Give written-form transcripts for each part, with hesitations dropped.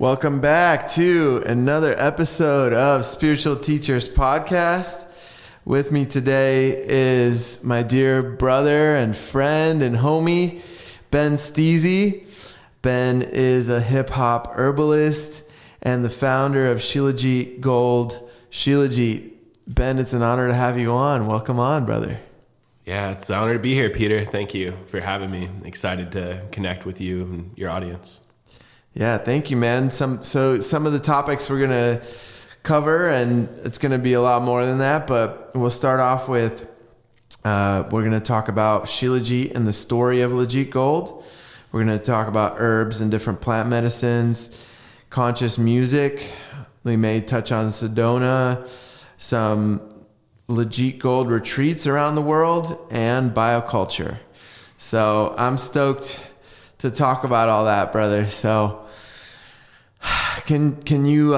Welcome back to another episode of Spiritual Teachers Podcast. With me today is my dear brother and friend and homie, Ben Steezy. Ben is a hip-hop herbalist and the founder of Shilajit Gold. Shilajit, Ben, it's an honor to have you on. Welcome on, brother. Yeah, it's an honor to be here, Peter. Thank you for having me. Excited to connect with you and your audience. Yeah, thank you, man. Some of the topics we're going to cover, and it's going to be a lot more than that, but we'll start off with, we're going to talk about Shilajit and the story of Lajit Gold. We're going to talk about herbs and different plant medicines, conscious music. We may touch on Sedona, some Lajit Gold retreats around the world, and bioculture. So I'm stoked to talk about all that, brother. So can you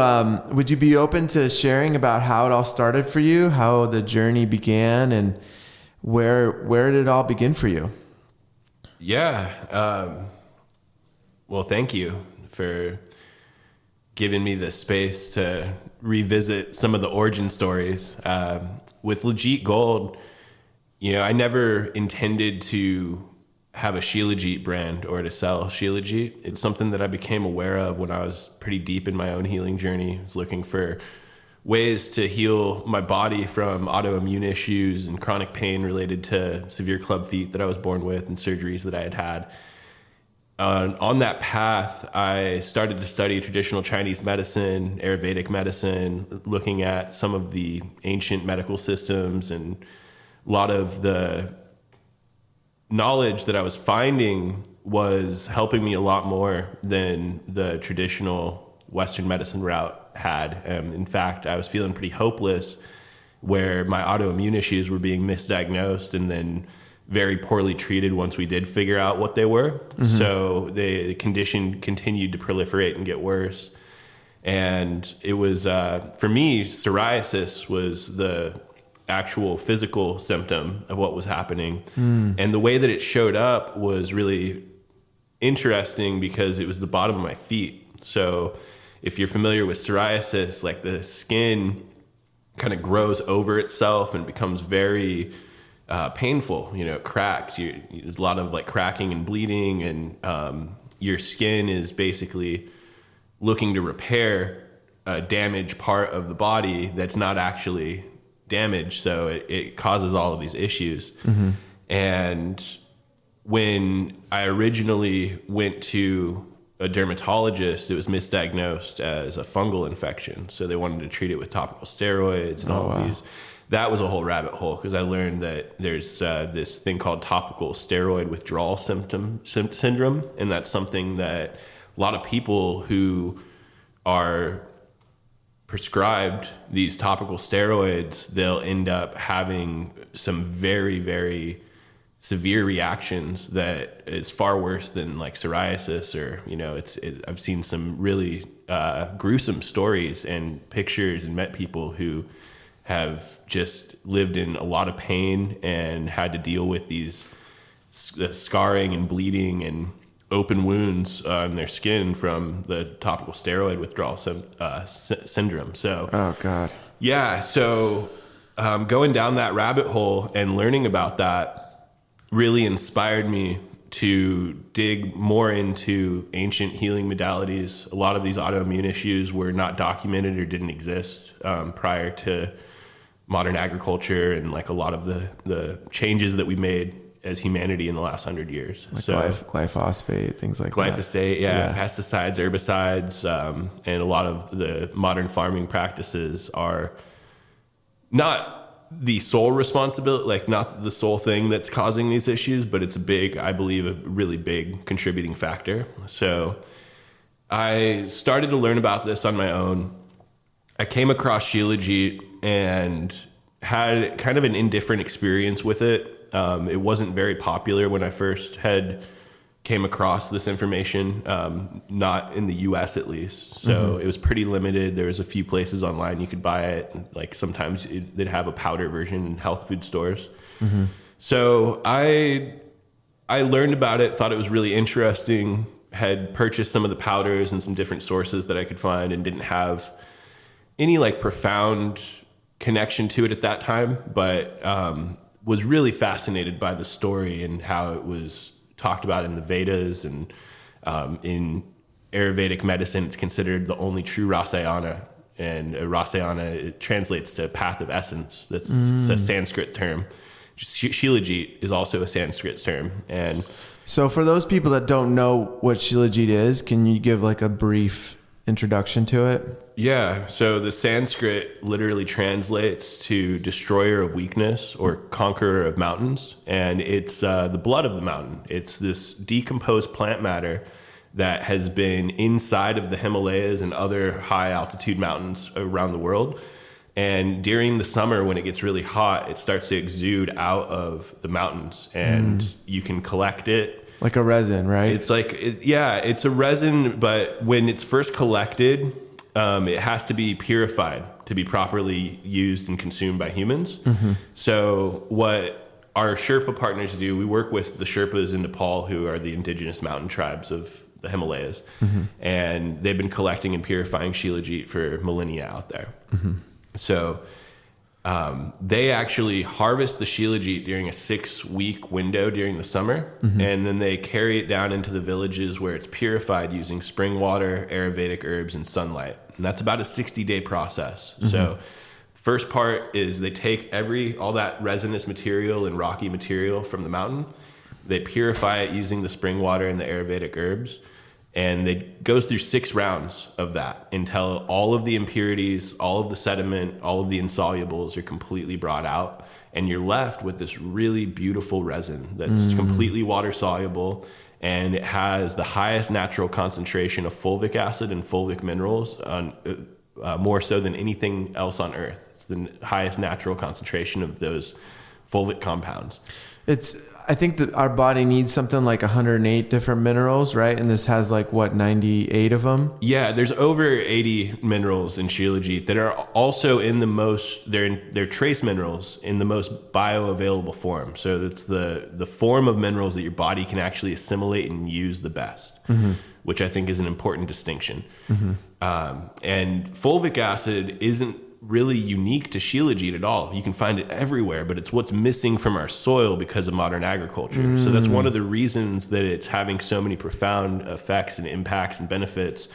would you be open to sharing about how it all started for you, how the journey began, and where did it all begin for you? Yeah. Well, thank you for giving me the space to revisit some of the origin stories. With Lajit Gold, I never intended to have a Shilajit brand or to sell Shilajit. It's something that I became aware of when I was pretty deep in my own healing journey. I was looking for ways to heal my body from autoimmune issues and chronic pain related to severe club feet that I was born with and surgeries that I had had. On that path, I started to study traditional Chinese medicine, Ayurvedic medicine, looking at some of the ancient medical systems, and a lot of the knowledge that I was finding was helping me a lot more than the traditional Western medicine route had. In fact, I was feeling pretty hopeless where my autoimmune issues were being misdiagnosed and then very poorly treated once we did figure out what they were. Mm-hmm. So the condition continued to proliferate and get worse. And it was, for me, psoriasis was the actual physical symptom of what was happening. And the way that it showed up was really interesting because it was the bottom of my feet. So if you're familiar with psoriasis, like the skin kind of grows over itself and becomes very painful. It cracks. There's a lot of like cracking and bleeding, and your skin is basically looking to repair a damaged part of the body that's not actually damaged. So it causes all of these issues. Mm-hmm. And when I originally went to a dermatologist, it was misdiagnosed as a fungal infection. So they wanted to treat it with topical steroids and all of these. That was a whole rabbit hole because I learned that there's this thing called topical steroid withdrawal syndrome. And that's something that a lot of people who are prescribed these topical steroids, they'll end up having some very, very severe reactions that is far worse than like psoriasis, or, I've seen some really gruesome stories and pictures and met people who have just lived in a lot of pain and had to deal with these scarring and bleeding and open wounds on their skin from the topical steroid withdrawal syndrome. So, oh God. Yeah. So, going down that rabbit hole and learning about that really inspired me to dig more into ancient healing modalities. A lot of these autoimmune issues were not documented or didn't exist prior to modern agriculture and like a lot of the changes that we made as humanity in the last 100 years. Like glyphosate, things like glyphosate, yeah, pesticides, herbicides, and a lot of the modern farming practices are not the sole responsibility, like not the sole thing that's causing these issues, but it's I believe, a really big contributing factor. So I started to learn about this on my own. I came across Shilajit and had kind of an indifferent experience with it. It wasn't very popular when I first came across this information, not in the US at least. So It was pretty limited. There was a few places online you could buy it. Like sometimes they'd have a powder version in health food stores. So I learned about it, thought it was really interesting, had purchased some of the powders and some different sources that I could find, and didn't have any like profound connection to it at that time, but was really fascinated by the story and how it was talked about in the Vedas, and in Ayurvedic medicine, it's considered the only true rasayana. And rasayana, it translates to path of essence. That's a Sanskrit term. Shilajit is also a Sanskrit term. And so for those people that don't know what Shilajit is, can you give like a brief introduction to it? Yeah. So the Sanskrit literally translates to destroyer of weakness or conqueror of mountains. And it's the blood of the mountain. It's this decomposed plant matter that has been inside of the Himalayas and other high altitude mountains around the world. And during the summer, when it gets really hot, it starts to exude out of the mountains, and you can collect it. Like a resin, right? It's like, it's a resin, but when it's first collected, it has to be purified to be properly used and consumed by humans. So what our Sherpa partners do, we work with the Sherpas in Nepal, who are the indigenous mountain tribes of the Himalayas, and they've been collecting and purifying Shilajit for millennia out there. So they actually harvest the Shilajit during a 6-week window during the summer, and then they carry it down into the villages where it's purified using spring water, Ayurvedic herbs, and sunlight. And that's about a 60-day process. So first part is they take all that resinous material and rocky material from the mountain, they purify it using the spring water and the Ayurvedic herbs, and it goes through 6 rounds of that until all of the impurities, all of the sediment, all of the insolubles are completely brought out, and you're left with this really beautiful resin that's completely water soluble, and it has the highest natural concentration of fulvic acid and fulvic minerals, more so than anything else on earth. It's the highest natural concentration of those fulvic compounds. I think that our body needs something like 108 different minerals, right? And this has like, what, 98 of them? Yeah, there's over 80 minerals in Shilajit that are also in the most, they're trace minerals in the most bioavailable form. So it's the form of minerals that your body can actually assimilate and use the best, which I think is an important distinction. And fulvic acid isn't really unique to Shilajit at all. You can find it everywhere, but it's what's missing from our soil because of modern agriculture. So that's one of the reasons that it's having so many profound effects and impacts and benefits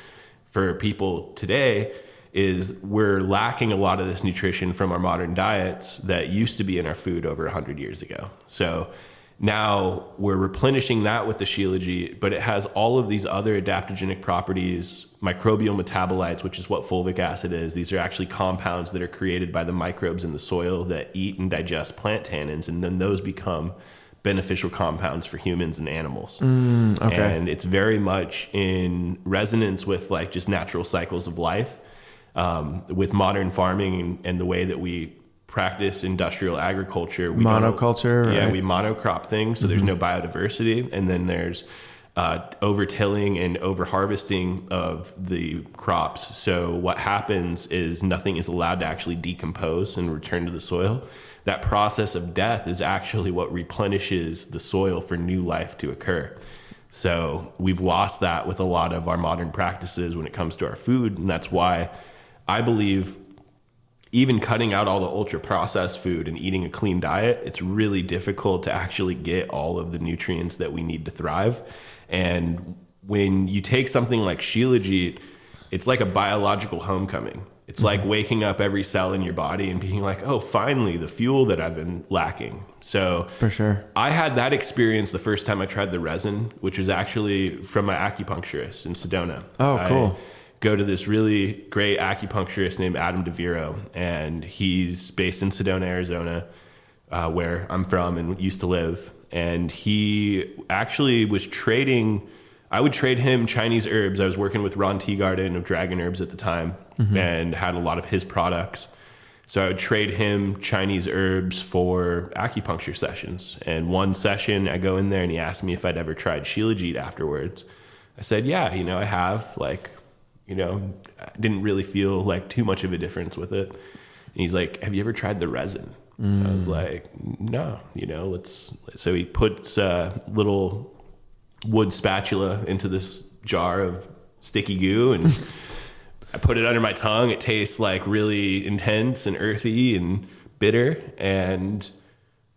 for people today, is we're lacking a lot of this nutrition from our modern diets that used to be in our food over 100 years ago. So now we're replenishing that with the Shilajit, but it has all of these other adaptogenic properties, microbial metabolites, which is what fulvic acid is. These are actually compounds that are created by the microbes in the soil that eat and digest plant tannins, and then those become beneficial compounds for humans and animals. Okay. And it's very much in resonance with like just natural cycles of life, with modern farming and the way that we practice industrial agriculture. Monoculture, right? Yeah, we monocrop things, so there's no biodiversity, and then there's over-tilling and over-harvesting of the crops. So what happens is nothing is allowed to actually decompose and return to the soil. That process of death is actually what replenishes the soil for new life to occur. So we've lost that with a lot of our modern practices when it comes to our food, and that's why I believe even cutting out all the ultra processed food and eating a clean diet, it's really difficult to actually get all of the nutrients that we need to thrive. And when you take something like Shilajit, it's like a biological homecoming. It's like waking up every cell in your body and being like, oh, finally, the fuel that I've been lacking. So for sure, I had that experience the first time I tried the resin, which was actually from my acupuncturist in Sedona. Oh, cool. Go to this really great acupuncturist named Adam DeViro, and he's based in Sedona, Arizona, where I'm from and used to live. And he actually was trading, I would trade him Chinese herbs. I was working with Ron Teagarden of Dragon Herbs at the time, and had a lot of his products. So I would trade him Chinese herbs for acupuncture sessions. And one session I go in there and he asked me if I'd ever tried Shilajit afterwards. I said, yeah, I have, I didn't really feel like too much of a difference with it. And he's like, have you ever tried the resin? I was like, no, so he puts a little wood spatula into this jar of sticky goo, and I put it under my tongue. It tastes like really intense and earthy and bitter. And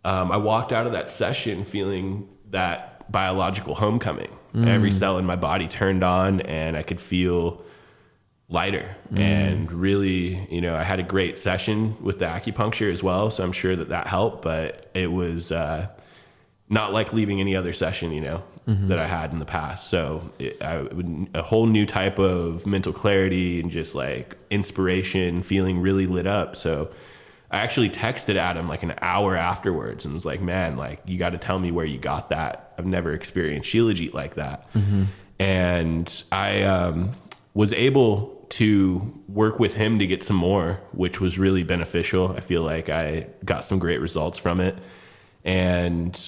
I walked out of that session feeling that biological homecoming. Every cell in my body turned on, and I could feel lighter. And really, you know, I had a great session with the acupuncture as well, so I'm sure that helped. But it was not like leaving any other session, you know, that I had in the past. So a whole new type of mental clarity and just like inspiration, feeling really lit up. So I actually texted Adam like an hour afterwards and was like, man, like, you got to tell me where you got that. I've never experienced Shilajit like that. And I was able to work with him to get some more, which was really beneficial. I feel like I got some great results from it, and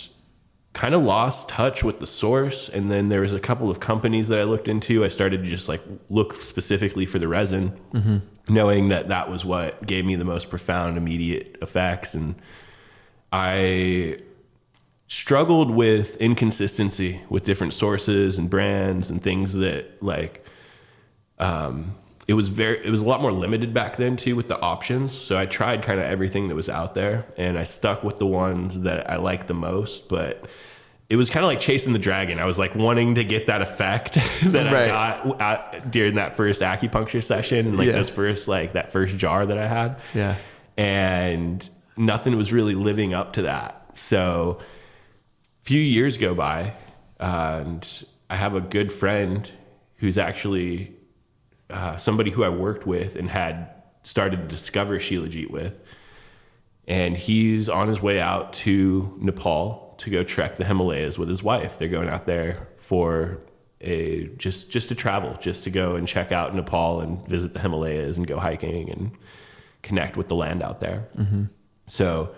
kind of lost touch with the source. And then there was a couple of companies that I looked into. I started to just like look specifically for the resin, knowing that that was what gave me the most profound immediate effects. And I struggled with inconsistency with different sources and brands and things that like, it was a lot more limited back then too with the options. So I tried kind of everything that was out there, and I stuck with the ones that I liked the most. But it was kind of like chasing the dragon. I was like wanting to get that effect that I got during that first acupuncture session, and like that first jar that I had. Yeah. And nothing was really living up to that. So a few years go by, and I have a good friend who's actually somebody who I worked with and had started to discover Shilajit with. And he's on his way out to Nepal to go trek the Himalayas with his wife. They're going out there for just to travel, just to go and check out Nepal and visit the Himalayas and go hiking and connect with the land out there. So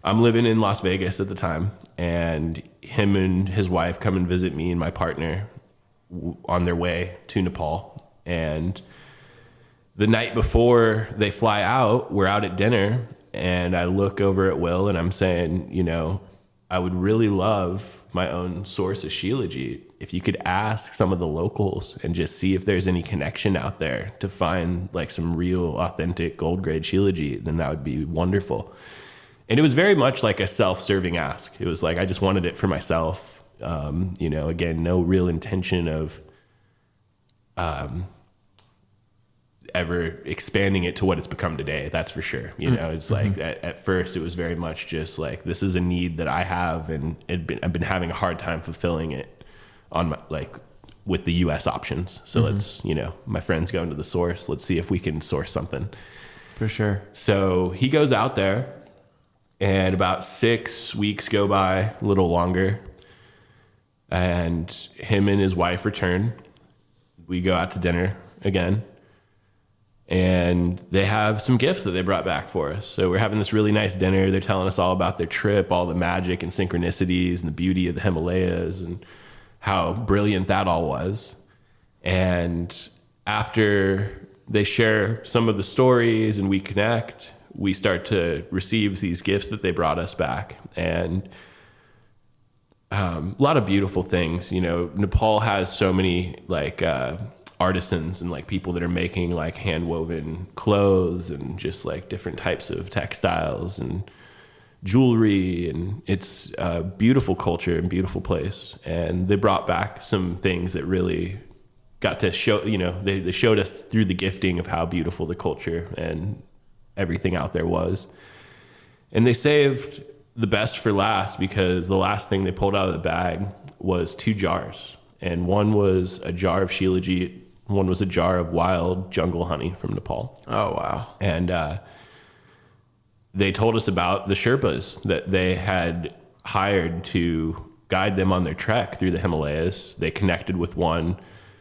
I'm living in Las Vegas at the time, and him and his wife come and visit me and my partner on their way to Nepal. And the night before they fly out, we're out at dinner, and I look over at Will and I'm saying, you know, I would really love my own source of Shilajit. If you could ask some of the locals and just see if there's any connection out there to find like some real authentic gold grade Shilajit, then that would be wonderful. And it was very much like a self-serving ask. It was like, I just wanted it for myself. You know, again, no real intention of ever expanding it to what it's become today. That's for sure. You know, it's like at first it was very much just like, this is a need that I have, and I've been having a hard time fulfilling it on my, like with the US options. So let's, you know, my friend's going to the source. Let's see if we can source something. For sure. So he goes out there, and about 6 weeks go by, a little longer, and him and his wife return. We go out to dinner again, and they have some gifts that they brought back for us. So we're having this really nice dinner. They're telling us all about their trip, all the magic and synchronicities and the beauty of the Himalayas and how brilliant that all was. And after they share some of the stories and we connect, we start to receive these gifts that they brought us back. And a lot of beautiful things. You know, Nepal has so many like artisans and like people that are making like hand woven clothes and just like different types of textiles and jewelry, and it's a beautiful culture and beautiful place. And they brought back some things that really got to show, you know, they showed us through the gifting of how beautiful the culture and everything out there was. And they saved the best for last, because the last thing they pulled out of the bag was 2 jars. And one was a jar of Shilajit, one was a jar of wild jungle honey from Nepal. Oh, wow. And they told us about the Sherpas that they had hired to guide them on their trek through the Himalayas. They connected with one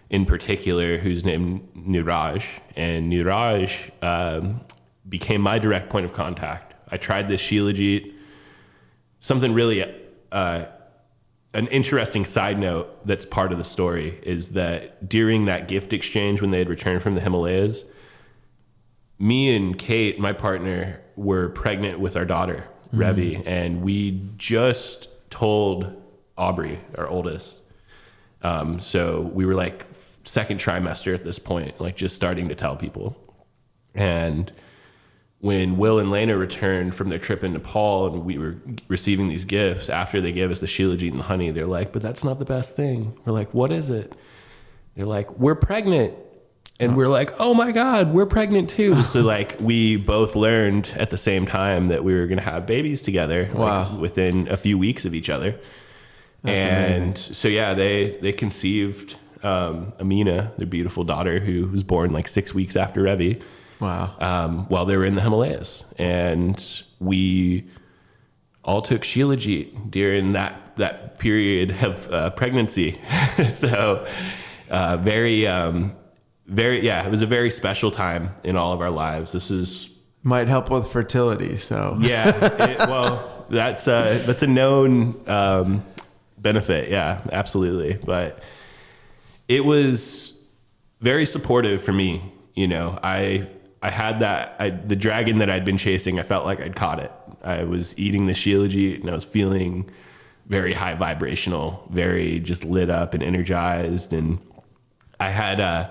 in particular who's named Niraj, and Niraj became my direct point of contact. I tried this Shilajit. Something really, an interesting side note that's part of the story is that during that gift exchange when they had returned from the Himalayas, me and Kate, my partner, were pregnant with our daughter, Revi, and we just told Aubrey, our oldest. So we were like second trimester at this point, like just starting to tell people. And when Will and Lena returned from their trip in Nepal and we were receiving these gifts, after they gave us the Shilajit and honey, they're like, but that's not the best thing. We're like, what is it? They're like, we're pregnant. And we're like, oh my God, we're pregnant too. So like we both learned at the same time that we were going to have babies together. Wow. Like, within a few weeks of each other. That's amazing. So yeah, they conceived Amina, their beautiful daughter, who was born like 6 weeks after Revi. Wow. While they were in the Himalayas. And we all took Shilajit during that period of pregnancy. So very, it was a very special time in all of our lives. This is... Might help with fertility, so... Yeah, that's a known benefit. Yeah, absolutely. But it was very supportive for me. You know, I had the dragon that I'd been chasing. I felt like I'd caught it. I was eating the Shilajit and I was feeling very high vibrational, very just lit up and energized. And I had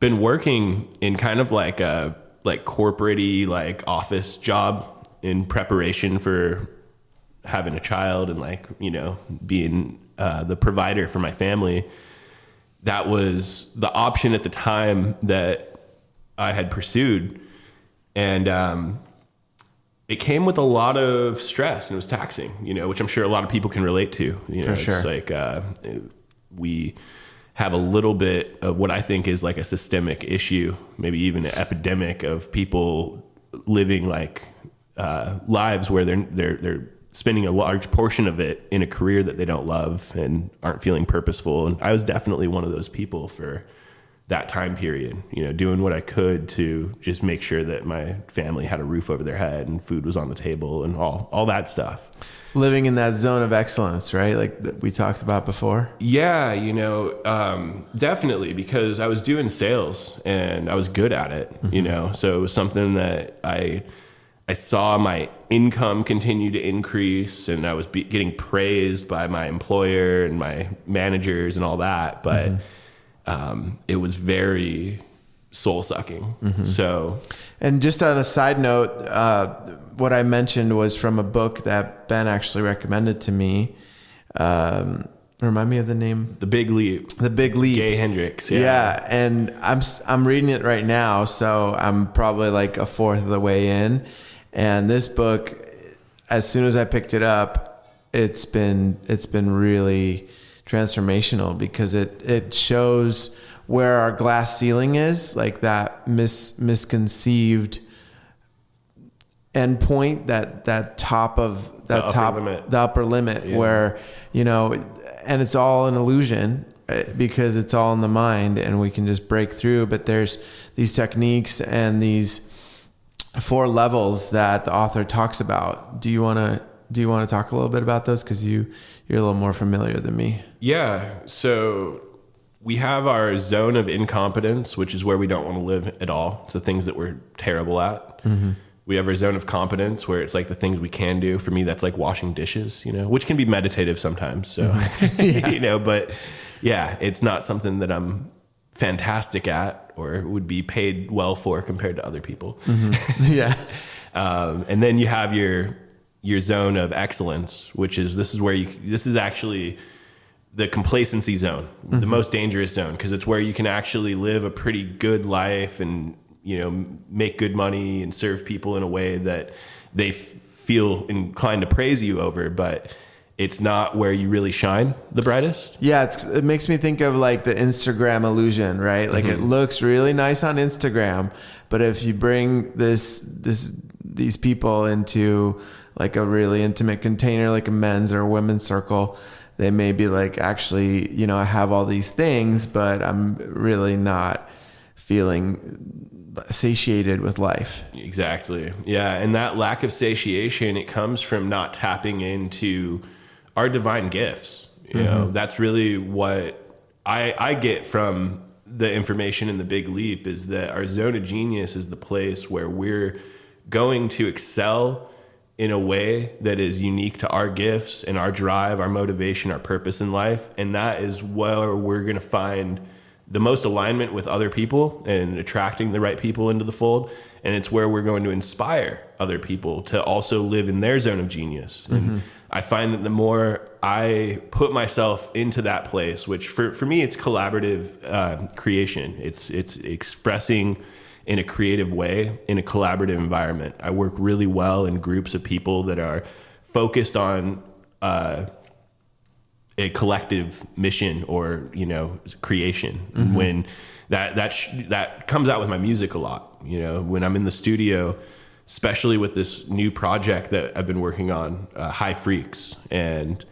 been working in kind of like a corporate-y, like office job in preparation for having a child and like, you know, being the provider for my family. That was the option at the time that I had pursued. And it came with a lot of stress and it was taxing, you know, which I'm sure a lot of people can relate to. You know, for sure. It's like we have a little bit of what I think is like a systemic issue, maybe even an epidemic of people living like lives where they're spending a large portion of it in a career that they don't love and aren't feeling purposeful. And I was definitely one of those people for that time period, you know, doing what I could to just make sure that my family had a roof over their head and food was on the table and all that stuff. Living in that zone of excellence, right? Like that we talked about before. Yeah, you know, definitely, because I was doing sales and I was good at it, you know, so it was something that I saw my income continue to increase and I was getting praised by my employer and my managers and all that. But it was very soul sucking. So, and just on a side note, what I mentioned was from a book that Ben actually recommended to me. Remind me of the name. The Big Leap. The Big Leap. Gay Hendricks. Yeah. And I'm reading it right now. So I'm probably like a fourth of the way in. And this book, as soon as I picked it up, it's been really transformational because it shows where our glass ceiling is, like that misconceived endpoint, that top of that the upper limit, yeah. Where, you know, and it's all an illusion because it's all in the mind and we can just break through. But there's these techniques and these 4 levels that the author talks about. Do you want to talk a little bit about those? Because you're a little more familiar than me. Yeah. So we have our zone of incompetence, which is where we don't want to live at all. It's the things that we're terrible at. We have our zone of competence where it's like the things we can do. For me, that's like washing dishes, you know, which can be meditative sometimes. So, you know, but yeah, it's not something that I'm fantastic at or would be paid well for compared to other people. Yeah. And then you have your zone of excellence, which is, this is actually the complacency zone, the most dangerous zone, because it's where you can actually live a pretty good life and, you know, make good money and serve people in a way that they feel inclined to praise you over, but it's not where you really shine the brightest. Yeah, it makes me think of like the Instagram illusion, right? Like it looks really nice on Instagram, but if you bring these people into like a really intimate container, like a men's or a women's circle, they may be like, actually, you know, I have all these things, but I'm really not feeling satiated with life. Exactly. Yeah. And that lack of satiation, it comes from not tapping into our divine gifts. You know, that's really what I get from the information in the Big Leap, is that our zone of genius is the place where we're going to excel in a way that is unique to our gifts and our drive, our motivation, our purpose in life. And that is where we're going to find the most alignment with other people and attracting the right people into the fold. And it's where we're going to inspire other people to also live in their zone of genius. And I find that the more I put myself into that place, which for me, it's collaborative creation. It's expressing in a creative way in a collaborative environment. I work really well in groups of people that are focused on a collective mission or, creation. And when that comes out with my music a lot, when I'm in the studio, especially with this new project that I've been working on, High Freaks. And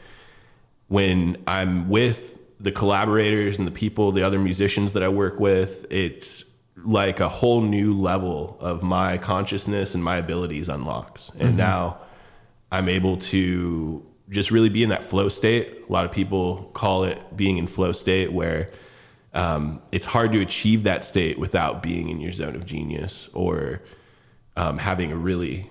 when I'm with the collaborators and the people, the other musicians that I work with, it's like a whole new level of my consciousness and my abilities unlocks. And now I'm able to just really be in that flow state. A lot of people call it being in flow state, where it's hard to achieve that state without being in your zone of genius or having a really,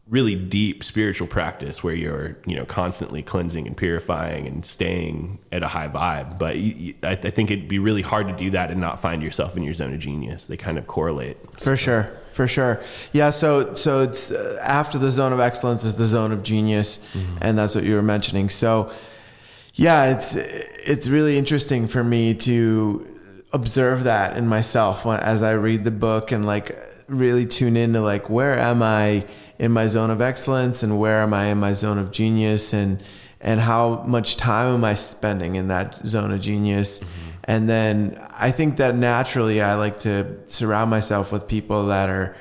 really deep spiritual practice where you're, constantly cleansing and purifying and staying at a high vibe. But I think it'd be really hard to do that and not find yourself in your zone of genius. They kind of correlate. For sure. Yeah. So it's after the zone of excellence is the zone of genius. And that's what you were mentioning. So yeah, it's really interesting for me to observe that in myself as I read the book and really tune into where am I in my zone of excellence and where am I in my zone of genius and how much time am I spending in that zone of genius. And then I think that naturally I like to surround myself with people that are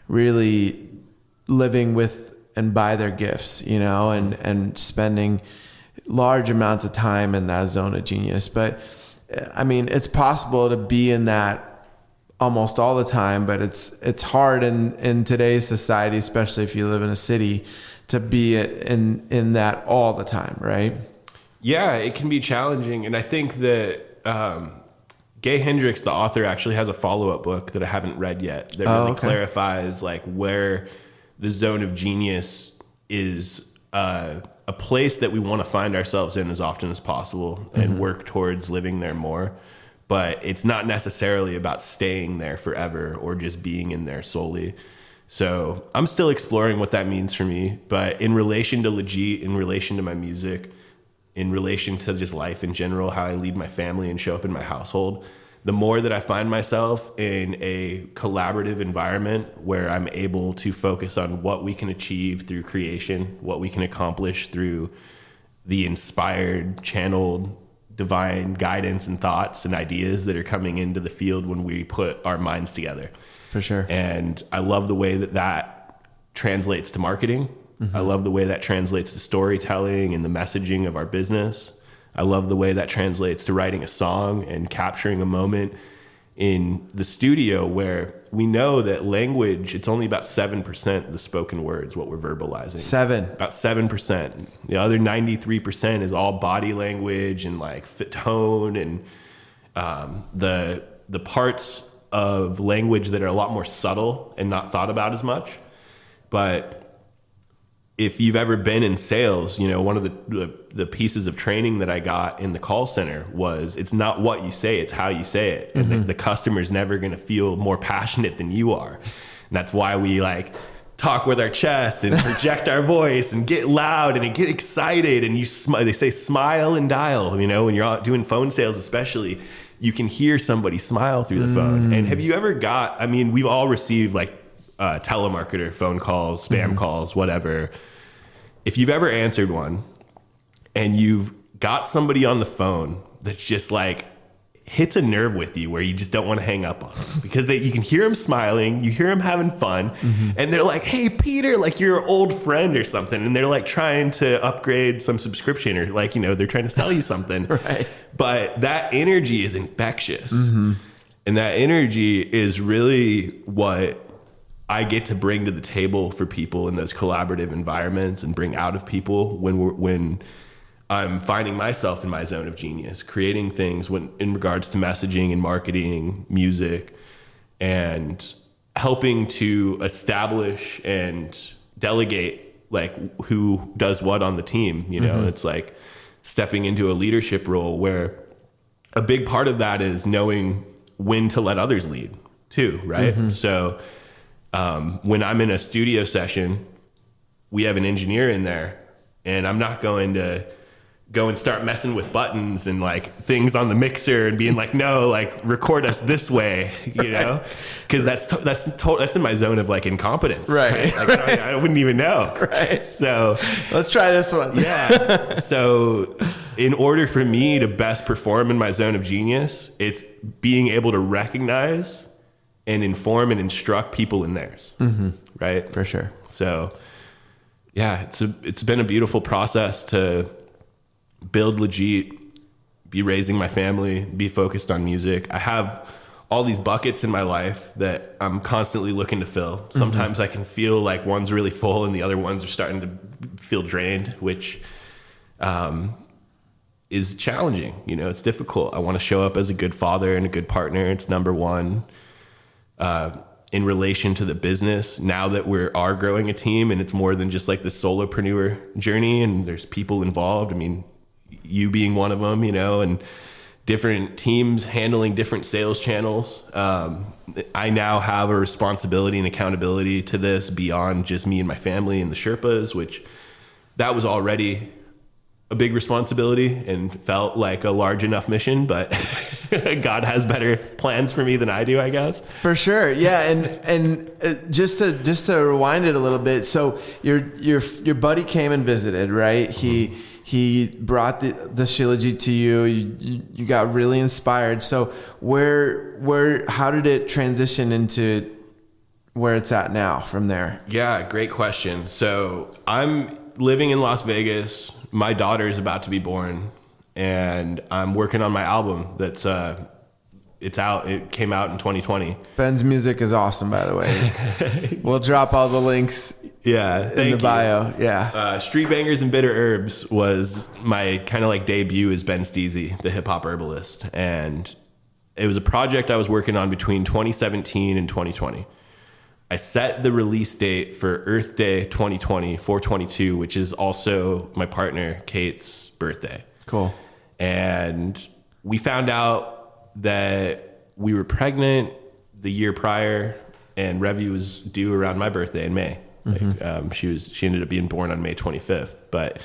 really living with and by their gifts, and spending large amounts of time in that zone of genius. But I mean, it's possible to be in that almost all the time, but it's hard in today's society, especially if you live in a city, to be in that all the time, right? Yeah, it can be challenging. And I think that Gay Hendricks, the author, actually has a follow-up book that I haven't read yet that really clarifies where the zone of genius is a place that we want to find ourselves in as often as possible and work towards living there more. But it's not necessarily about staying there forever or just being in there solely. So I'm still exploring what that means for me. But in relation to Lajit, in relation to my music, in relation to just life in general, how I lead my family and show up in my household, the more that I find myself in a collaborative environment where I'm able to focus on what we can achieve through creation, what we can accomplish through the inspired, channeled, divine guidance and thoughts and ideas that are coming into the field when we put our minds together. For sure. And I love the way that translates to marketing. I love the way that translates to storytelling and the messaging of our business. I love the way that translates to writing a song and capturing a moment in the studio where we know that language, it's only about 7% of the spoken words, what we're verbalizing. About 7%. The other 93% is all body language and tone and the parts of language that are a lot more subtle and not thought about as much. But if you've ever been in sales, one of the pieces of training that I got in the call center was it's not what you say, it's how you say it. And the customer's never going to feel more passionate than you are. And that's why we talk with our chest and project our voice and get loud and get excited. And they say smile and dial, when you're out doing phone sales, especially, you can hear somebody smile through the phone. And have you ever we've all received telemarketer phone calls, spam calls, whatever. If you've ever answered one and you've got somebody on the phone that's just hits a nerve with you where you just don't want to hang up on them because you can hear them smiling, you hear them having fun, and they're like, hey, Peter, you're an old friend or something. And they're trying to upgrade some subscription or they're trying to sell you something. Right. But that energy is infectious. And that energy is really what I get to bring to the table for people in those collaborative environments and bring out of people when I'm finding myself in my zone of genius, creating things in regards to messaging and marketing, music, and helping to establish and delegate who does what on the team. It's stepping into a leadership role where a big part of that is knowing when to let others lead too, right? So when I'm in a studio session, we have an engineer in there, and I'm not going to go and start messing with buttons and like things on the mixer and being like, no, like record us this way, you know, because that's in my zone of like incompetence, right? Like, I wouldn't even know, right? So let's try this one. Yeah. So in order for me to best perform in my zone of genius, it's being able to recognize and inform and instruct people in theirs, right? For sure. So yeah, it's been a beautiful process to build Lajit, be raising my family, be focused on music. I have all these buckets in my life that I'm constantly looking to fill. Sometimes I can feel like one's really full and the other ones are starting to feel drained, which is challenging. You know, it's difficult. I want to show up as a good father and a good partner. It's number one. In relation to the business, now that we are growing a team and it's more than just like the solopreneur journey and there's people involved. I mean, you being one of them, you know, and different teams handling different sales channels. I now have a responsibility and accountability to this beyond just me and my family and the Sherpas, which that was already a big responsibility and felt like a large enough mission, but God has better plans for me than I do, I guess. For sure. Yeah. And just to rewind it a little bit. So your buddy came and visited, right? He brought the Shilajit to you. You got really inspired. So how did it transition into where it's at now from there? Yeah, great question. So I'm living in Las Vegas. My daughter is about to be born, and I'm working on my album that's it's out. It came out in 2020. Ben's music is awesome, by the way. We'll drop all the links in the bio. Yeah. Street Bangers and Bitter Herbs was my kind of like debut as Ben Steezy, the hip hop herbalist. And it was a project I was working on between 2017 and 2020. I set the release date for Earth Day 2020, 4/22, which is also my partner Kate's birthday. Cool. And we found out that we were pregnant the year prior, and Revy was due around my birthday in May. She ended up being born on May 25th. But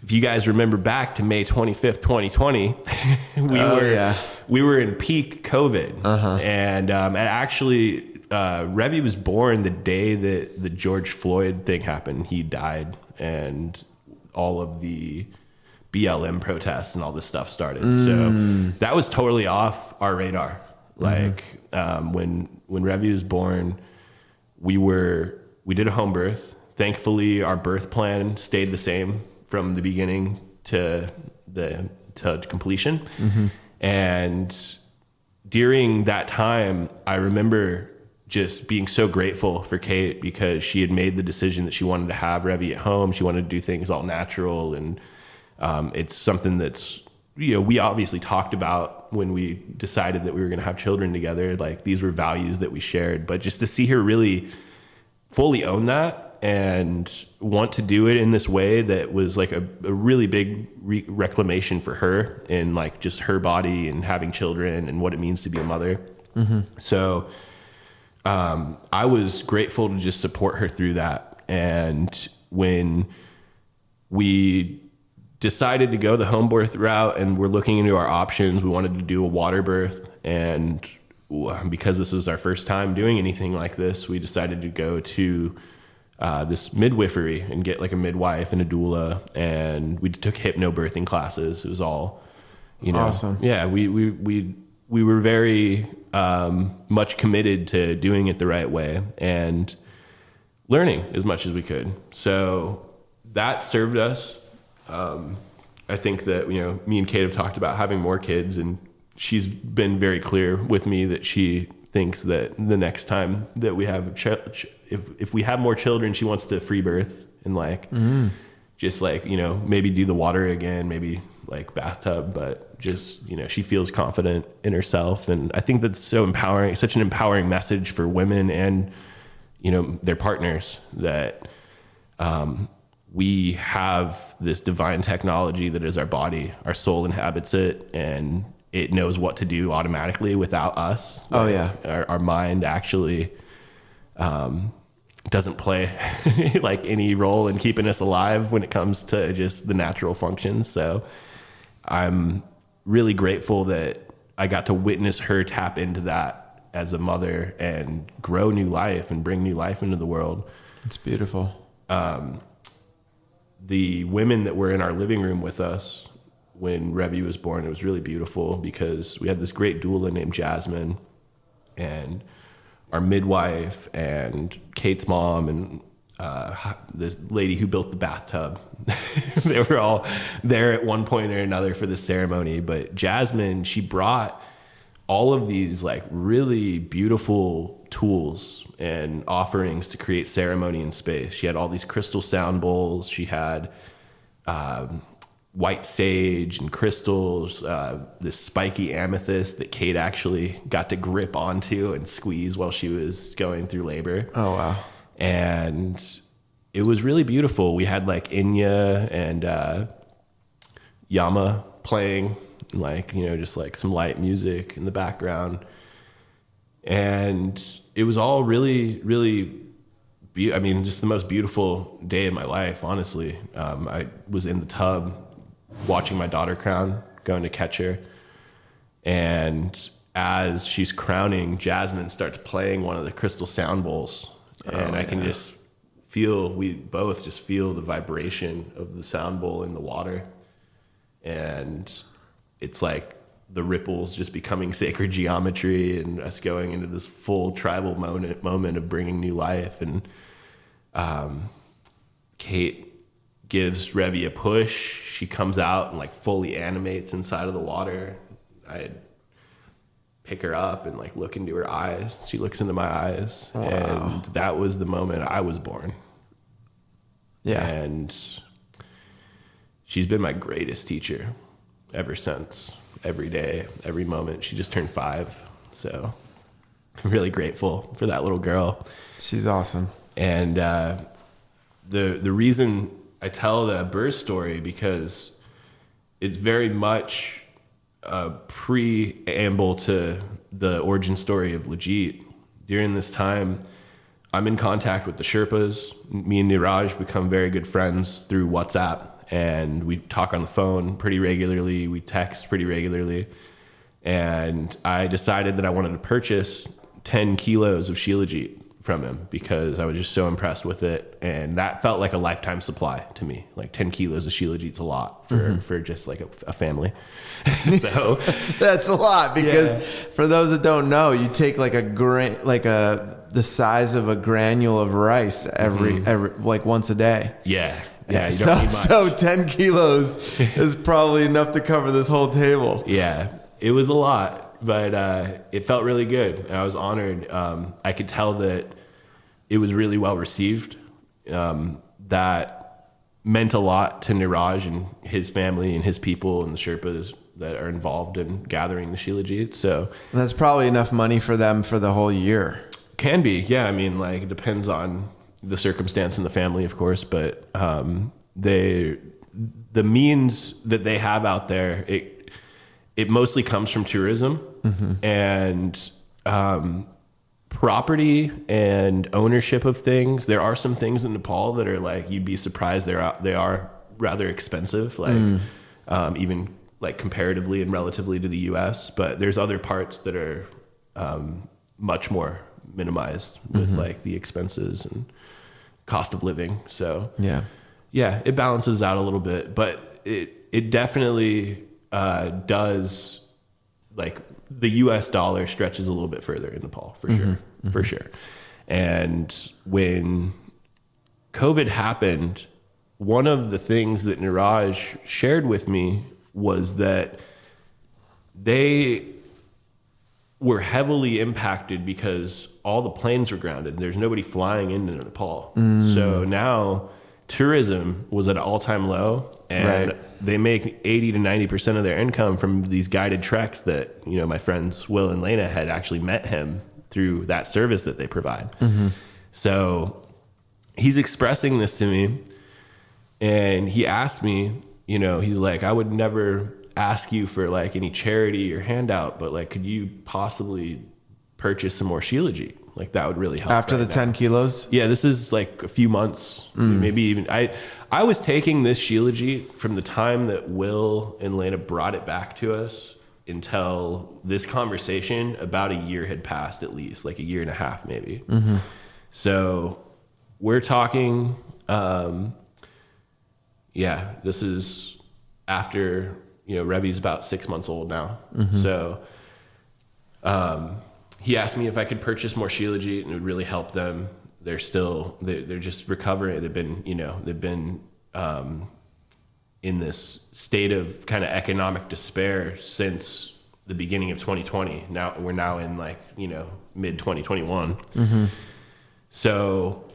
if you guys remember back to May 25th, 2020, we were in peak COVID, and actually. Revy was born the day that the George Floyd thing happened. He died, and all of the BLM protests and all this stuff started. So that was totally off our radar. Like when Revy was born, we did a home birth. Thankfully, our birth plan stayed the same from the beginning to completion. And during that time, I remember just being so grateful for Kate because she had made the decision that she wanted to have Revy at home. She wanted to do things all natural. And it's something that's, you know, we obviously talked about when we decided that we were going to have children together. Like these were values that we shared, but just to see her really fully own that and want to do it in this way that was like a really big reclamation for her in like just her body and having children and what it means to be a mother. So I was grateful to just support her through that. And when we decided to go the home birth route and we're looking into our options, we wanted to do a water birth. And because this is our first time doing anything like this, we decided to go to this midwifery and get like a midwife and a doula. And we took hypnobirthing classes. It was all, you know, awesome. Yeah, we were very much committed to doing it the right way and learning as much as we could. So that served us. I think that, you know, me and Kate have talked about having more kids, and she's been very clear with me that she thinks that the next time that we have if we have more children, she wants to free birth and like just like, you know, maybe do the water again, maybe like bathtub, but just, you know, she feels confident in herself. And I think that's so empowering, such an empowering message for women and, you know, their partners that we have this divine technology that is our body, our soul inhabits it. And it knows what to do automatically without us. Oh yeah. Our mind actually doesn't play like any role in keeping us alive when it comes to just the natural functions. So I'm really grateful that I got to witness her tap into that as a mother and grow new life and bring new life into the world. It's beautiful. The women that were in our living room with us when Revi was born, it was really beautiful because we had this great doula named Jasmine, and our midwife and Kate's mom and the lady who built the bathtub. They were all there at one point or another for the ceremony. But Jasmine, she brought all of these like really beautiful tools and offerings to create ceremony in space. She had all these crystal sound bowls. She had white sage and crystals, this spiky amethyst that Kate actually got to grip onto and squeeze while she was going through labor. Oh, wow. And it was really beautiful. We had like Inya and Yama playing, like, you know, just like some light music in the background. And it was all really, really, I mean, just the most beautiful day of my life, honestly. I was in the tub watching my daughter crown, going to catch her. And as she's crowning, Jasmine starts playing one of the crystal sound bowls. And I can just feel, we both just feel the vibration of the sound bowl in the water. And it's like the ripples just becoming sacred geometry and us going into this full tribal moment of bringing new life. And Kate gives Revi a push. She comes out and like fully animates inside of the water. I pick her up and like look into her eyes. She looks into my eyes. Oh, and that was the moment I was born. Yeah. And she's been my greatest teacher ever since. Every day, every moment. She just turned 5. So I'm really grateful for that little girl. She's awesome. And the reason I tell the birth story, because it's very much a preamble to the origin story of Lajit. During this time, I'm in contact with the Sherpas. Me and Niraj become very good friends through WhatsApp, and we talk on the phone pretty regularly. We text pretty regularly. And I decided that I wanted to purchase 10 kilos of Shilajit from him because I was just so impressed with it. And that felt like a lifetime supply to me. Like 10 kilos of Shilajit's a lot for just like a family. So that's a lot, because for those that don't know, you take like the size of a granule of rice every like once a day. Yeah. Yeah, so 10 kilos is probably enough to cover this whole table. Yeah, it was a lot, but it felt really good. I was honored. I could tell that it was really well received. That meant a lot to Niraj and his family and his people and the Sherpas that are involved in gathering the Shilajit. So that's probably enough money for them for the whole year. Can be, yeah. I mean, like, it depends on the circumstance in the family, of course, but the means that they have out there, it mostly comes from tourism and property and ownership of things. There are some things in Nepal that are like, you'd be surprised they are rather expensive, like even like comparatively and relatively to the US, but there's other parts that are much more minimized with like the expenses and cost of living. So yeah, it balances out a little bit, but it definitely does, like, the US dollar stretches a little bit further in Nepal for sure. And when COVID happened, one of the things that Niraj shared with me was that they were heavily impacted because all the planes were grounded. There's nobody flying into Nepal. So now tourism was at an all-time low, and they make 80 to 90% of their income from these guided treks that, you know, my friends Will and Lena had actually met him through that service that they provide. So he's expressing this to me, and he asked me, you know, he's like, I would never ask you for like any charity or handout, but like, could you possibly purchase some more Shilajit? Like that would really help. After the 10 kilos? Yeah, this is like a few months, maybe even. I was taking this Shilajit from the time that Will and Lena brought it back to us until this conversation. About a year had passed, at least like a year and a half, maybe. So we're talking. Yeah, this is after, Revy's about 6 months old now. So, he asked me if I could purchase more Shilajit and it would really help them. They're just recovering. They've been in this state of kind of economic despair since the beginning of 2020. Now we're in like, mid 2021. So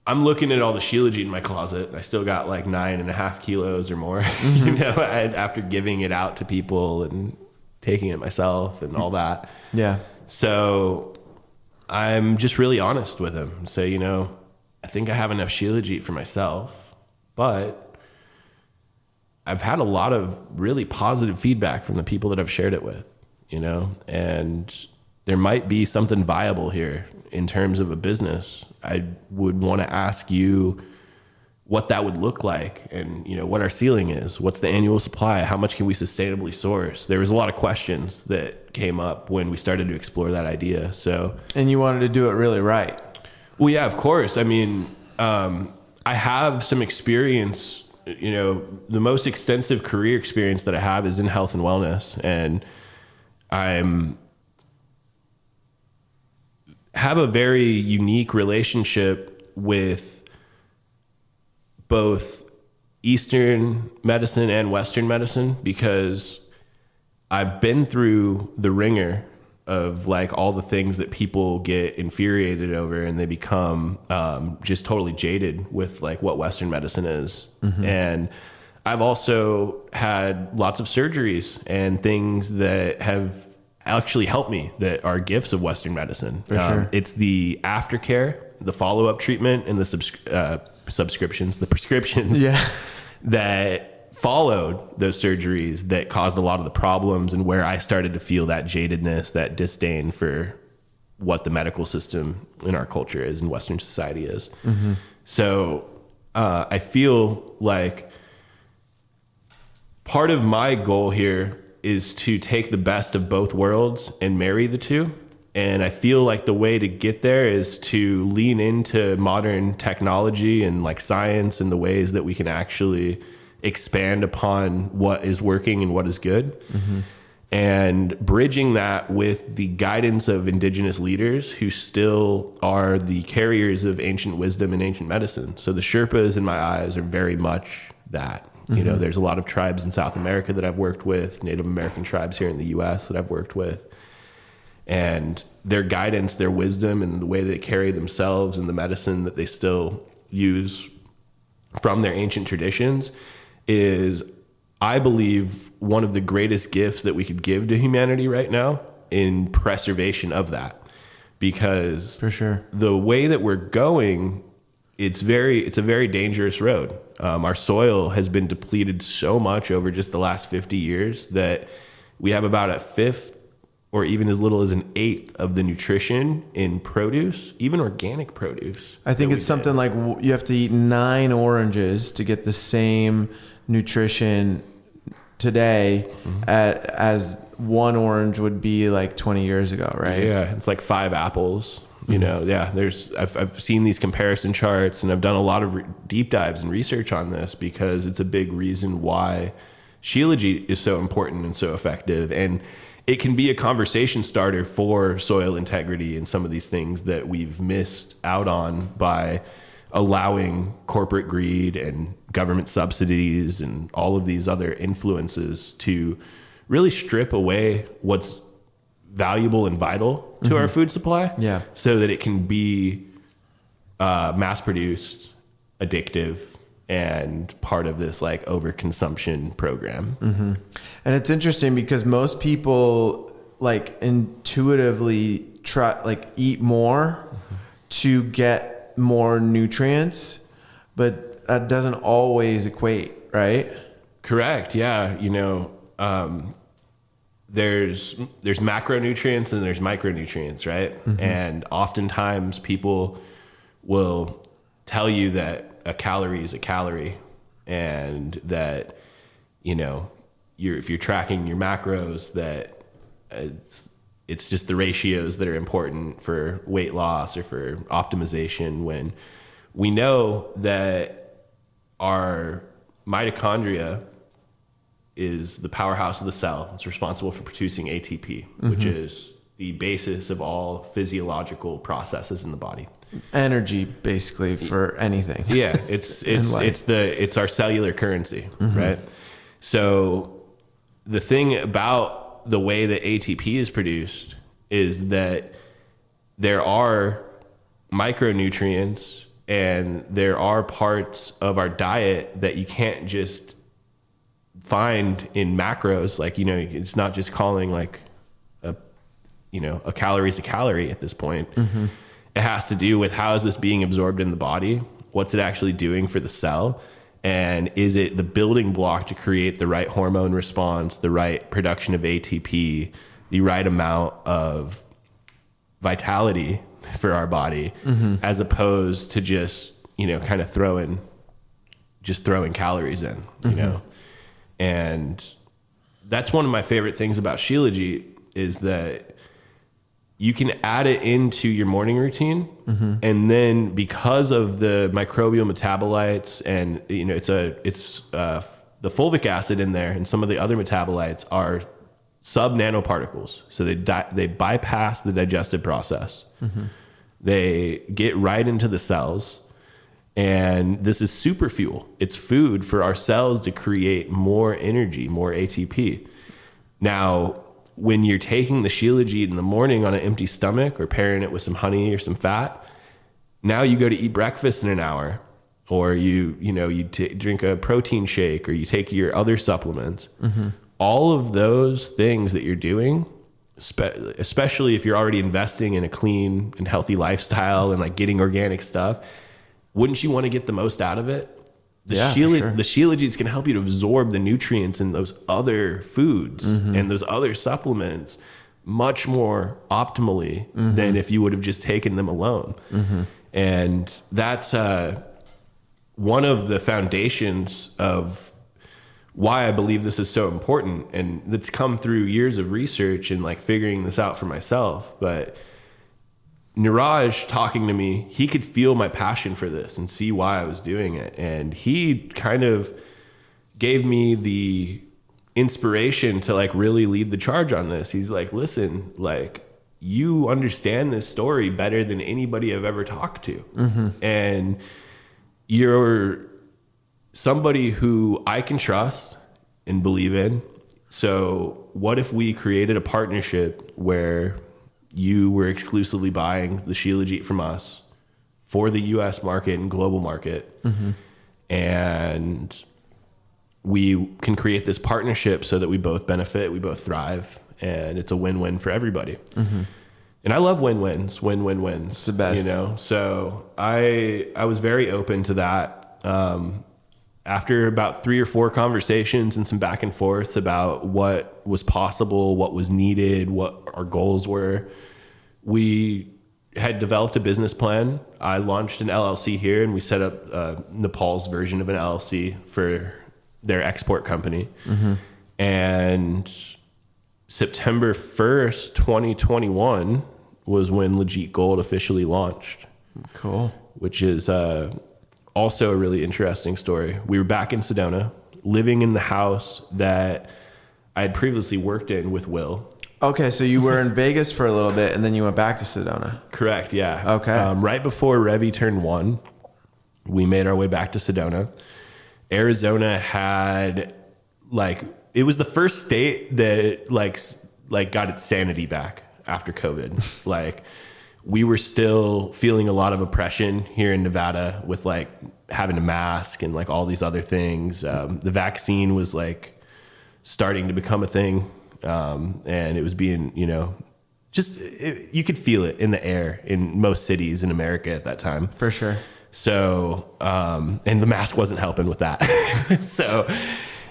I'm looking at all the Shilajit in my closet. I still got like 9.5 kilos or more, after giving it out to people and taking it myself and all that. Yeah. So I'm just really honest with him. Say, I think I have enough Shilajit for myself, but I've had a lot of really positive feedback from the people that I've shared it with, and there might be something viable here in terms of a business. I would want to ask you what that would look like and, what our ceiling is. What's the annual supply? How much can we sustainably source? There was a lot of questions that came up when we started to explore that idea. And you wanted to do it really right. Well, yeah, of course. I mean, I have some experience, the most extensive career experience that I have is in health and wellness. And have a very unique relationship with both Eastern medicine and Western medicine, because I've been through the ringer of like all the things that people get infuriated over, and they become just totally jaded with like what Western medicine is. And I've also had lots of surgeries and things that have actually helped me that are gifts of Western medicine. For sure. It's the aftercare, the follow-up treatment, and the prescriptions that followed those surgeries that caused a lot of the problems, and where I started to feel that jadedness, that disdain for what the medical system in our culture is and Western society is. So I feel like part of my goal here is to take the best of both worlds and marry the two. And I feel like the way to get there is to lean into modern technology and like science and the ways that we can actually expand upon what is working and what is good. And bridging that with the guidance of indigenous leaders who still are the carriers of ancient wisdom and ancient medicine. So the Sherpas in my eyes are very much that. There's a lot of tribes in South America that I've worked with, Native American tribes here in the US that I've worked with. And their guidance, their wisdom, and the way they carry themselves and the medicine that they still use from their ancient traditions is, I believe, one of the greatest gifts that we could give to humanity right now in preservation of that. Because for sure, the way that we're going, it's a very dangerous road. Our soil has been depleted so much over just the last 50 years that we have about a fifth or even as little as an eighth of the nutrition in produce, even organic produce. I think it's something like you have to eat 9 oranges to get the same nutrition today as one orange would be like 20 years ago, right? Yeah, it's like 5 apples. I've seen these comparison charts, and I've done a lot of deep dives and research on this, because it's a big reason why Shilajit is so important and so effective. And it can be a conversation starter for soil integrity and some of these things that we've missed out on by allowing corporate greed and government subsidies and all of these other influences to really strip away what's valuable and vital to our food supply, so that it can be mass produced, addictive, and part of this like overconsumption program. And it's interesting because most people like intuitively try like eat more to get more nutrients, but that doesn't always equate, right? Correct. Yeah. There's macronutrients and there's micronutrients, right? Mm-hmm. And oftentimes people will tell you that a calorie is a calorie, and that, if you're tracking your macros, that it's just the ratios that are important for weight loss or for optimization, when we know that our mitochondria is the powerhouse of the cell. It's responsible for producing ATP, mm-hmm. which is the basis of all physiological processes in the body. Energy, basically, for anything. Yeah, it's our cellular currency, mm-hmm. right? So the thing about the way that ATP is produced is that there are micronutrients and there are parts of our diet that you can't just find in macros. Like, it's not just calling like a calorie is a calorie at this point. Mm-hmm. It has to do with how is this being absorbed in the body? What's it actually doing for the cell? And is it the building block to create the right hormone response, the right production of ATP, the right amount of vitality for our body, mm-hmm. as opposed to just, kind of throwing calories in, mm-hmm. And that's one of my favorite things about Shilajit, is that you can add it into your morning routine, mm-hmm. and then because of the microbial metabolites and it's the fulvic acid in there and some of the other metabolites are sub nanoparticles, so they bypass the digestive process. Mm-hmm. They get right into the cells, and this is super fuel. It's food for our cells to create more energy, more ATP. Now, when you're taking the Shilajit in the morning on an empty stomach or pairing it with some honey or some fat, now you go to eat breakfast in an hour, or you drink a protein shake, or you take your other supplements. Mm-hmm. All of those things that you're doing, especially if you're already investing in a clean and healthy lifestyle and like getting organic stuff, wouldn't you want to get the most out of it? The Shilajit's can help you to absorb the nutrients in those other foods, mm-hmm. and those other supplements much more optimally, mm-hmm. than if you would have just taken them alone. Mm-hmm. And that's one of the foundations of why I believe this is so important. And that's come through years of research and like figuring this out for myself. But Niraj talking to me, he could feel my passion for this and see why I was doing it. And he kind of gave me the inspiration to like really lead the charge on this. He's like, listen, like, you understand this story better than anybody I've ever talked to. Mm-hmm. And you're somebody who I can trust and believe in. So what if we created a partnership where you were exclusively buying the Shilajit from us for the US market and global market. Mm-hmm. And we can create this partnership so that we both benefit, we both thrive, and it's a win-win for everybody. Mm-hmm. And I love win-wins, win-win-wins. It's the best. So I was very open to that. After about 3 or 4 conversations and some back and forth about what was possible, what was needed, what our goals were, we had developed a business plan. I launched an LLC here, and we set up Nepal's version of an LLC for their export company. Mm-hmm. And September 1st, 2021 was when Lajit Gold officially launched. Cool. Which is also a really interesting story. We were back in Sedona, living in the house that I had previously worked in with Will. Okay, so you were in Vegas for a little bit, and then you went back to Sedona. Correct, yeah. Okay. Right before Revy turned 1, we made our way back to Sedona. Arizona had, like, it was the first state that like got its sanity back after COVID. Like, we were still feeling a lot of oppression here in Nevada with like having a mask and like all these other things. The vaccine was like starting to become a thing. And it was being, you could feel it in the air in most cities in America at that time. For sure. So, and the mask wasn't helping with that. So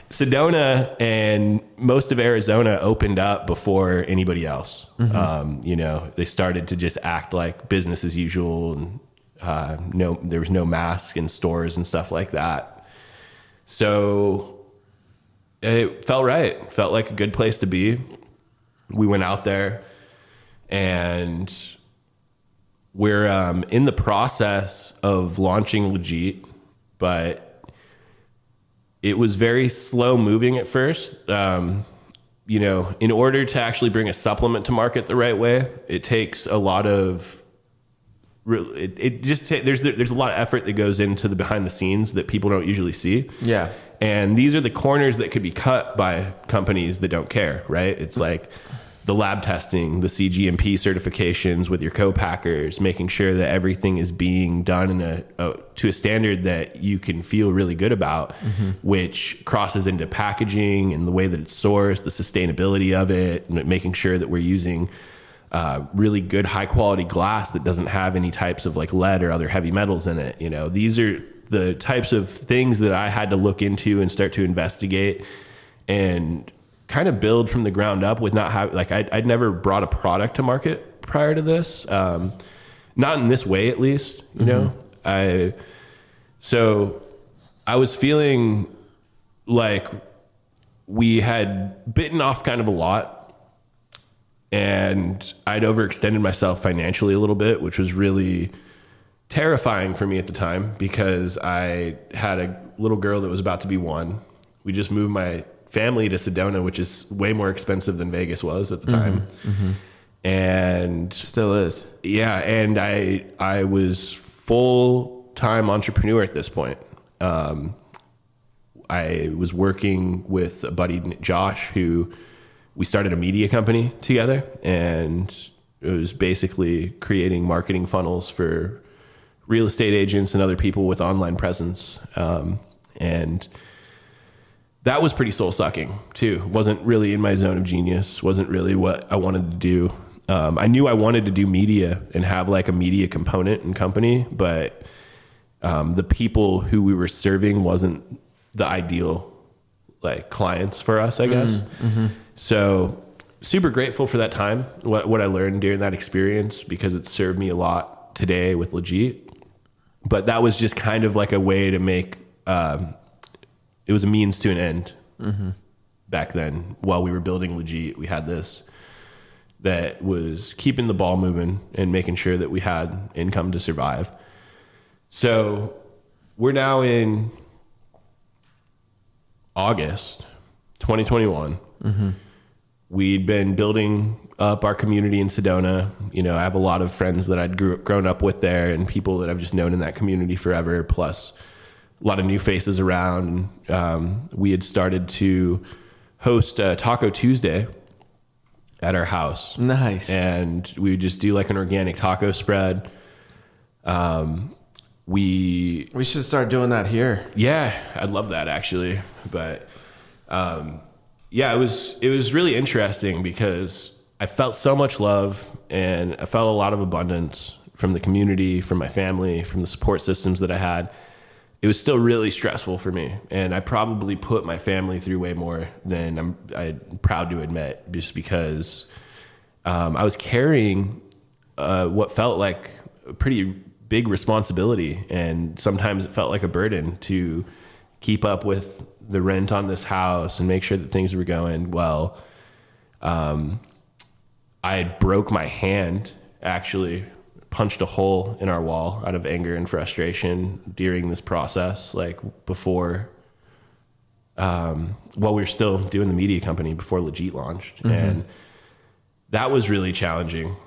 Sedona and most of Arizona opened up before anybody else. They started to just act like business as usual, and there was no mask in stores and stuff like that. So it felt right. Felt like a good place to be. We went out there, and we're in the process of launching Lajit, but it was very slow moving at first. In order to actually bring a supplement to market the right way, it takes a lot of there's a lot of effort that goes into the behind the scenes that people don't usually see. Yeah. And these are the corners that could be cut by companies that don't care, right? It's like the lab testing, the CGMP certifications with your co-packers, making sure that everything is being done to a standard that you can feel really good about, which crosses into packaging and the way that it's sourced, the sustainability of it, and making sure that we're using really good high quality glass that doesn't have any types of like lead or other heavy metals in it. These are the types of things that I had to look into and start to investigate and kind of build from the ground up with not having, like, I'd never brought a product to market prior to this. Not in this way, at least, So I was feeling like we had bitten off kind of a lot, and I'd overextended myself financially a little bit, which was really terrifying for me at the time because I had a little girl that was about to be 1. We just moved my family to Sedona, which is way more expensive than Vegas was at the time. And still is. Yeah. And I was full-time entrepreneur at this point. I was working with a buddy, Josh, who we started a media company together, and it was basically creating marketing funnels for real estate agents and other people with online presence. And that was pretty soul sucking too. Wasn't really in my zone of genius. Wasn't really what I wanted to do. I knew I wanted to do media and have like a media component and company, but the people who we were serving wasn't the ideal like clients for us, I guess. So super grateful for that time, what I learned during that experience, because it served me a lot today with Lajit. But that was just kind of like a way to make, it was a means to an end back then. While we were building Lajit, we had this that was keeping the ball moving and making sure that we had income to survive. So we're now in August 2021. We'd been building up our community in Sedona. I have a lot of friends that I'd grown up with there and people that I've just known in that community forever, plus a lot of new faces around. We had started to host Taco Tuesday at our house. Nice. And we would just do like an organic taco spread. We should start doing that here. Yeah, I'd love that actually. But yeah, it was really interesting because I felt so much love and I felt a lot of abundance from the community, from my family, from the support systems that I had. It was still really stressful for me, and I probably put my family through way more than I'm proud to admit, just because I was carrying what felt like a pretty big responsibility, and sometimes it felt like a burden to keep up with the rent on this house and make sure that things were going well. I broke my hand, actually punched a hole in our wall out of anger and frustration during this process, like before, while we were still doing the media company before Lajit launched. And that was really challenging.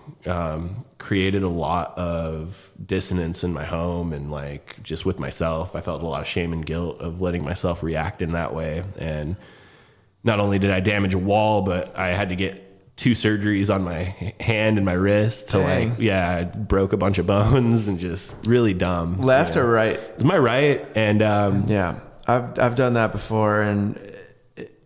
Created a lot of dissonance in my home and like just with myself. I felt a lot of shame and guilt of letting myself react in that way. And not only did I damage a wall, but I had to get 2 surgeries on my hand and my wrist to Dang. I broke a bunch of bones and just really dumb. Left or right? It's my right. And yeah, I've done that before, and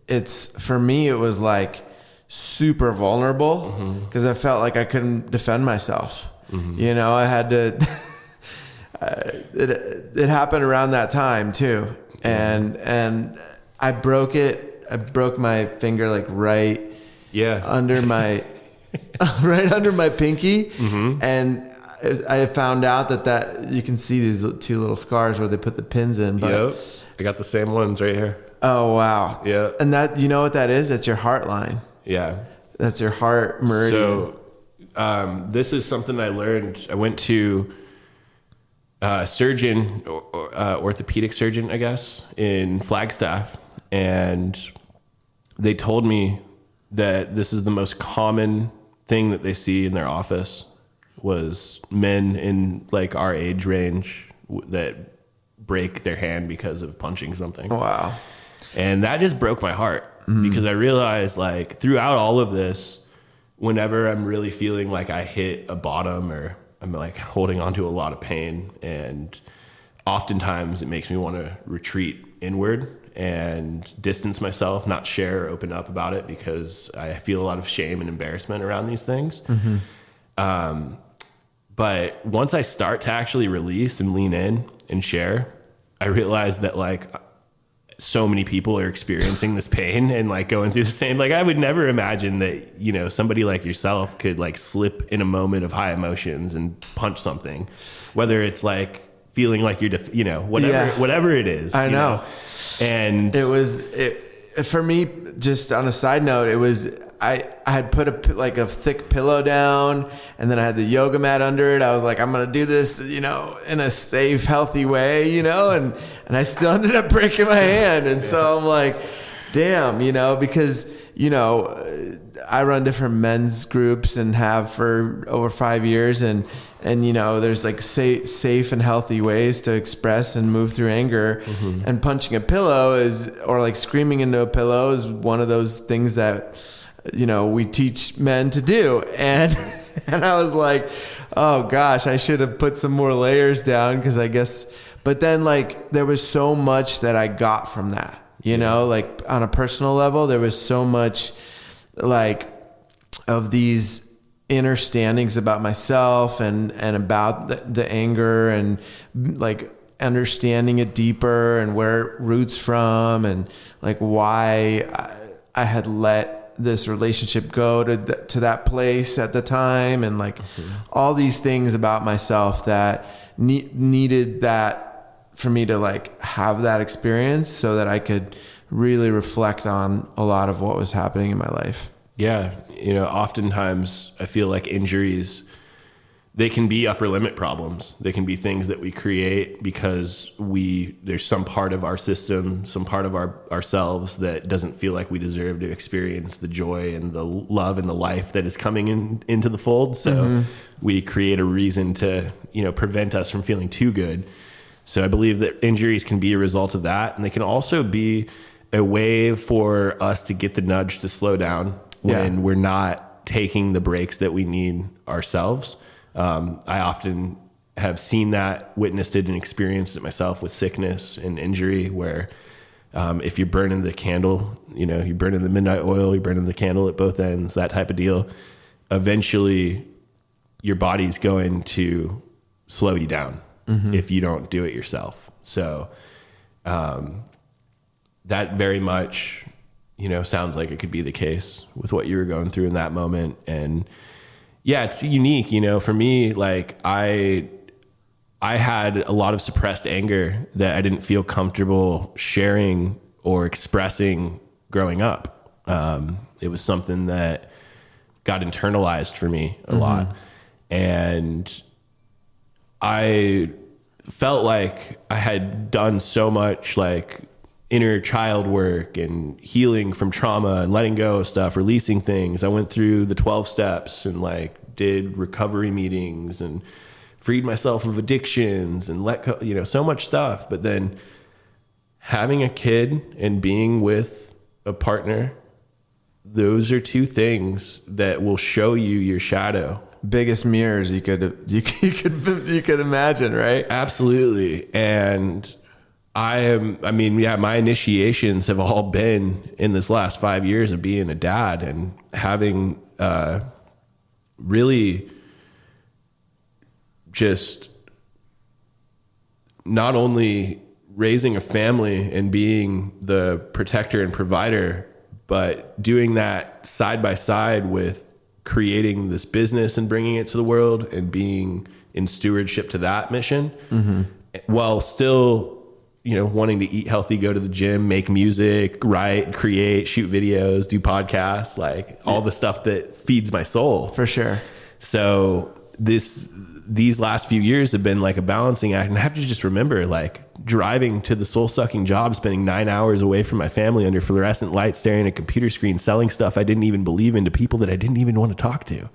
it's, for me, it was like super vulnerable because I felt like I couldn't defend myself. I had to, it happened around that time too. And I broke it. I broke my finger like right under my right under my pinky, and I found out that you can see these 2 little scars where they put the pins in. But, yep, I got the same ones right here. Oh wow! Yeah, and that, you know what that is? That's your heart line. Yeah, that's your heart meridian. So this is something I learned. I went to a surgeon, orthopedic surgeon, I guess, in Flagstaff, and they told me that this is the most common thing that they see in their office was men in like our age range that break their hand because of punching something. Wow. And that just broke my heart because I realized, like, throughout all of this, whenever I'm really feeling like I hit a bottom or I'm like holding on to a lot of pain, and oftentimes it makes me want to retreat inward and distance myself, not share or open up about it because I feel a lot of shame and embarrassment around these things. But once I start to actually release and lean in and share, I realize that like so many people are experiencing this pain and like going through the same, like I would never imagine that, you know, somebody like yourself could like slip in a moment of high emotions and punch something, whether it's like feeling like you're, whatever it is. I know. And it was, for me, just on a side note, it was, I had put a thick pillow down, and then I had the yoga mat under it. I was like, I'm going to do this, in a safe, healthy way, and I still ended up breaking my hand. And so I'm like, damn, because, I run different men's groups and have for over 5 years. And there's like safe and healthy ways to express and move through anger. And punching a pillow or like screaming into a pillow is one of those things that, we teach men to do. And I was like, oh gosh, I should have put some more layers down but then like there was so much that I got from that, like on a personal level, there was so much like of these inner standings about myself and about the anger and like understanding it deeper and where it roots from and like why I had let this relationship go to that place at the time, and like all these things about myself that needed that for me to like have that experience so that I could really reflect on a lot of what was happening in my life. Yeah. Oftentimes I feel like injuries, they can be upper limit problems. They can be things that we create because there's some part of our system, some part of ourselves that doesn't feel like we deserve to experience the joy and the love and the life that is coming into the fold. So we create a reason to, prevent us from feeling too good. So I believe that injuries can be a result of that. And they can also be a way for us to get the nudge to slow down when we're not taking the breaks that we need ourselves. I often have seen that, witnessed it, and experienced it myself with sickness and injury where if you're burning the candle, you're burning the midnight oil, you're burning the candle at both ends, that type of deal, eventually your body's going to slow you down if you don't do it yourself. So that very much, sounds like it could be the case with what you were going through in that moment. And yeah, it's unique, for me, like I had a lot of suppressed anger that I didn't feel comfortable sharing or expressing growing up. It was something that got internalized for me a lot. And I felt like I had done so much like inner child work and healing from trauma and letting go of stuff, releasing things. I went through the 12 steps and like did recovery meetings and freed myself of addictions and let go, so much stuff. But then having a kid and being with a partner, those are two things that will show you your shadow. Biggest mirrors you could imagine, right? Absolutely. And my initiations have all been in this last 5 years of being a dad and having really just not only raising a family and being the protector and provider, but doing that side by side with creating this business and bringing it to the world and being in stewardship to that mission, while still, wanting to eat healthy, go to the gym, make music, write, create, shoot videos, do podcasts, like all the stuff that feeds my soul. For sure. So these last few years have been like a balancing act, and I have to just remember, like, driving to the soul-sucking job, spending 9 hours away from my family under fluorescent lights, staring at a computer screen, selling stuff I didn't even believe in to people that I didn't even want to talk to.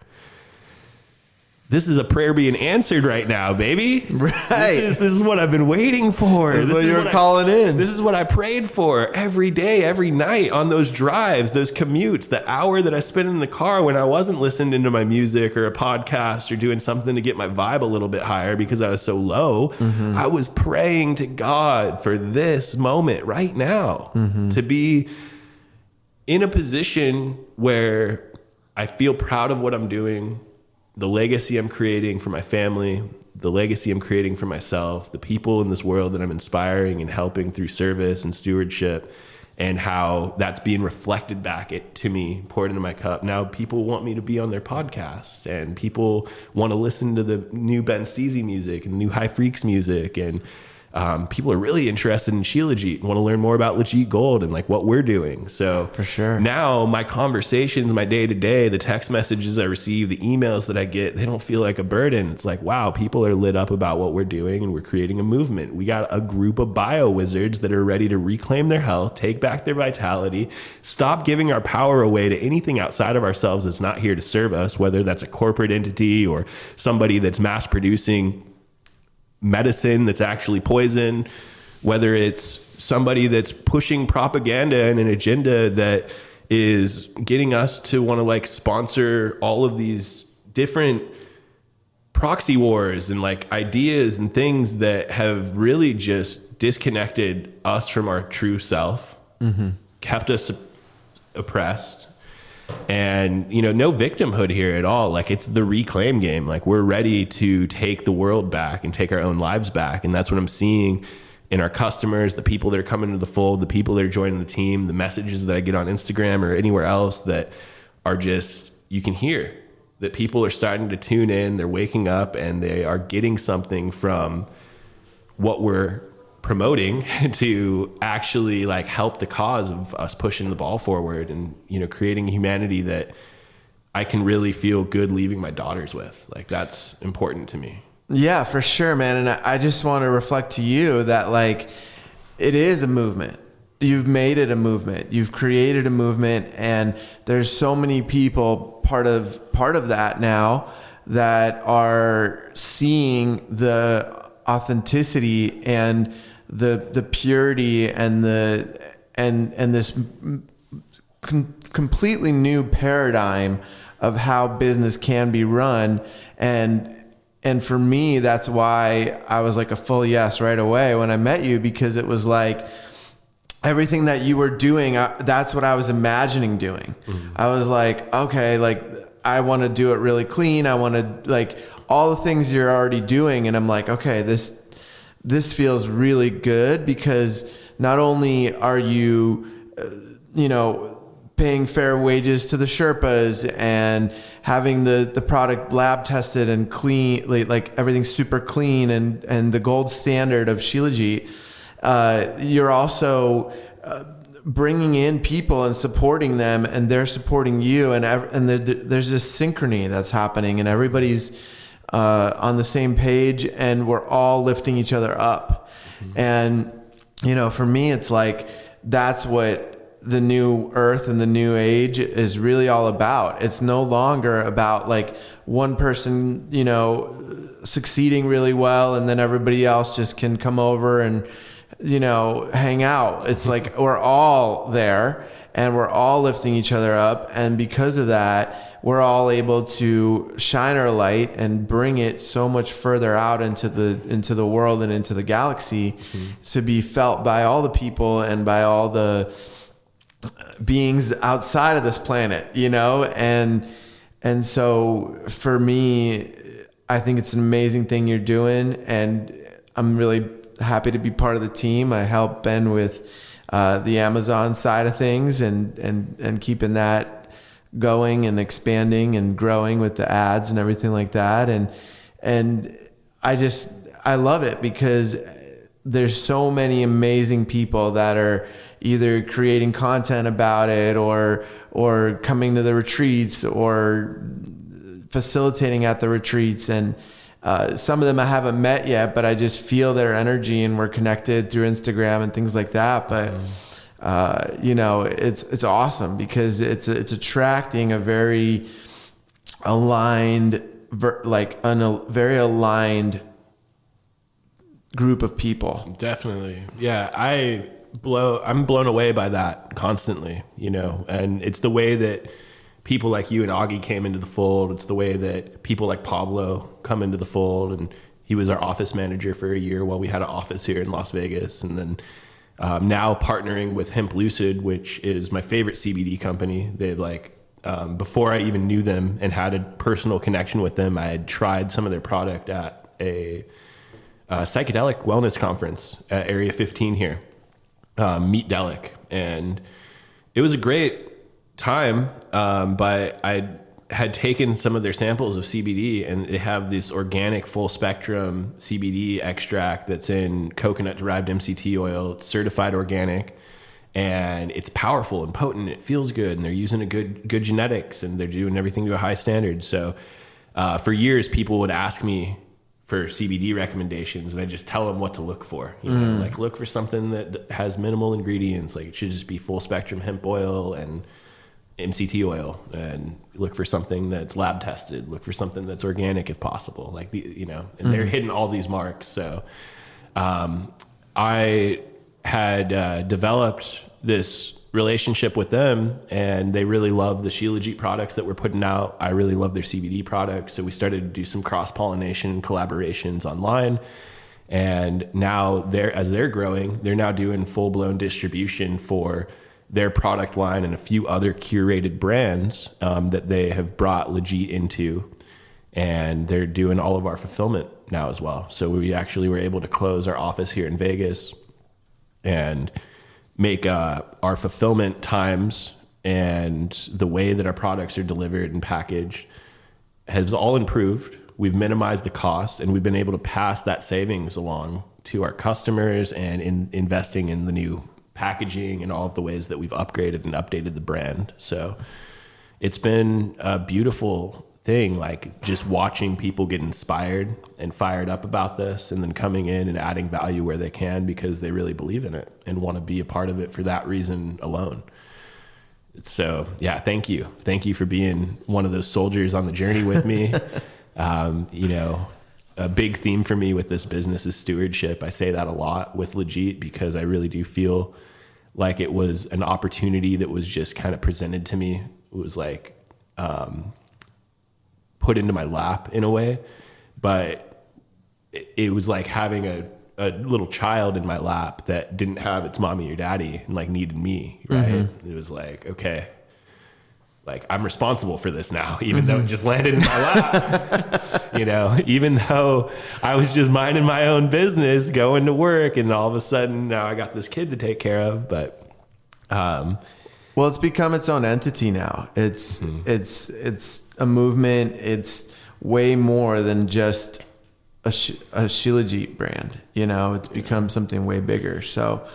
This is a prayer being answered right now, baby. Right. This is what I've been waiting for. This is what you're calling in. This is what I prayed for every day, every night on those drives, those commutes, the hour that I spent in the car when I wasn't listening to my music or a podcast or doing something to get my vibe a little bit higher because I was so low. I was praying to God for this moment right now to be in a position where I feel proud of what I'm doing, the legacy I'm creating for my family, the legacy I'm creating for myself, the people in this world that I'm inspiring and helping through service and stewardship, and how that's being reflected back to me, poured into my cup. Now people want me to be on their podcast, and people want to listen to the new Ben Steezy music and the new High Freaks music, and people are really interested in Shilajit and want to learn more about Lajit Gold and like what we're doing. So for sure, now my conversations, my day to day, the text messages I receive, the emails that I get, they don't feel like a burden. It's like, wow, people are lit up about what we're doing, and we're creating a movement. We got a group of bio wizards that are ready to reclaim their health, take back their vitality, stop giving our power away to anything outside of ourselves that's not here to serve us, whether that's a corporate entity or somebody that's mass producing medicine that's actually poison, whether it's somebody that's pushing propaganda and an agenda that is getting us to want to like sponsor all of these different proxy wars and like ideas and things that have really just disconnected us from our true self, kept us oppressed. And, no victimhood here at all. Like, it's the reclaim game. Like, we're ready to take the world back and take our own lives back. And that's what I'm seeing in our customers, the people that are coming to the fold, the people that are joining the team, the messages that I get on Instagram or anywhere else that are just, you can hear that people are starting to tune in. They're waking up and they are getting something from what we're promoting to actually like help the cause of us pushing the ball forward and, creating a humanity that I can really feel good leaving my daughters with. Like, that's important to me. Yeah, for sure, man. And I just want to reflect to you that like, it is a movement. You've made it a movement. You've created a movement, and there's so many people part of that now that are seeing the authenticity and the purity and this completely new paradigm of how business can be run. And for me, that's why I was like a full yes right away when I met you, because it was like everything that you were doing, that's what I was imagining doing. I was like, okay, like I want to do it really clean. I want to like all the things you're already doing. And I'm like, okay, this feels really good, because not only are you, paying fair wages to the Sherpas and having the product lab tested and clean, like everything's super clean and the gold standard of Shilajit, you're also bringing in people and supporting them, and they're supporting you, and there's this synchrony that's happening, and everybody's on the same page, and we're all lifting each other up. And, for me, it's like, that's what the new earth and the new age is really all about. It's no longer about like one person, succeeding really well, and then everybody else just can come over and, hang out. It's like, we're all there, and we're all lifting each other up. And because of that, we're all able to shine our light and bring it so much further out into the world and into the galaxy, to be felt by all the people and by all the beings outside of this planet, and so for me, I think it's an amazing thing you're doing, and I'm really happy to be part of the team. I help Ben with the Amazon side of things and keeping that going and expanding and growing with the ads and everything like that. And I love it because there's so many amazing people that are either creating content about it or coming to the retreats or facilitating at the retreats. And some of them I haven't met yet, but I just feel their energy and we're connected through Instagram and things like that. But it's awesome because it's attracting a very aligned, very aligned group of people. Definitely. Yeah. I'm blown away by that constantly, and it's the way that people like you and Augie came into the fold. It's the way that people like Pablo come into the fold, and he was our office manager for a year while we had an office here in Las Vegas. And then now partnering with Hemp Lucid, which is my favorite CBD company. They've before I even knew them and had a personal connection with them, I had tried some of their product at a psychedelic wellness conference at Area 15 here, Meet Delic. And it was a great time, but I had taken some of their samples of CBD, and they have this organic full spectrum CBD extract that's in coconut derived MCT oil. It's certified organic, and it's powerful and potent. It feels good, and they're using a good genetics, and they're doing everything to a high standard. So for years, people would ask me for CBD recommendations, and I just tell them what to look for. Look for something that has minimal ingredients. Like, it should just be full spectrum hemp oil and MCT oil, and look for something that's lab tested. Look for something that's organic if possible. And they're hitting all these marks. So I had developed this relationship with them, and they really love the Shilajit products that we're putting out. I really love their CBD products. So we started to do some cross-pollination collaborations online. And now as they're growing, they're now doing full-blown distribution for their product line and a few other curated brands that they have brought Lajit into. And they're doing all of our fulfillment now as well. So we actually were able to close our office here in Vegas and make our fulfillment times and the way that our products are delivered and packaged has all improved. We've minimized the cost, and we've been able to pass that savings along to our customers and in investing in the new packaging and all of the ways that we've upgraded and updated the brand. So it's been a beautiful thing, just watching people get inspired and fired up about this, and then coming in and adding value where they can because they really believe in it and want to be a part of it for that reason alone. So yeah, thank you for being one of those soldiers on the journey with me. A big theme for me with this business is stewardship. I say that a lot with Lajit because I really do feel like it was an opportunity that was just kind of presented to me. It was put into my lap in a way, but it was like having a little child in my lap that didn't have its mommy or daddy and needed me, right? Mm-hmm. It was okay, I'm responsible for this now, even though it just landed in my lap. Even though I was just minding my own business, going to work, and all of a sudden now I got this kid to take care of. But well, it's become its own entity now. It's a movement. It's way more than just a Shilajit brand. It's become something way bigger. So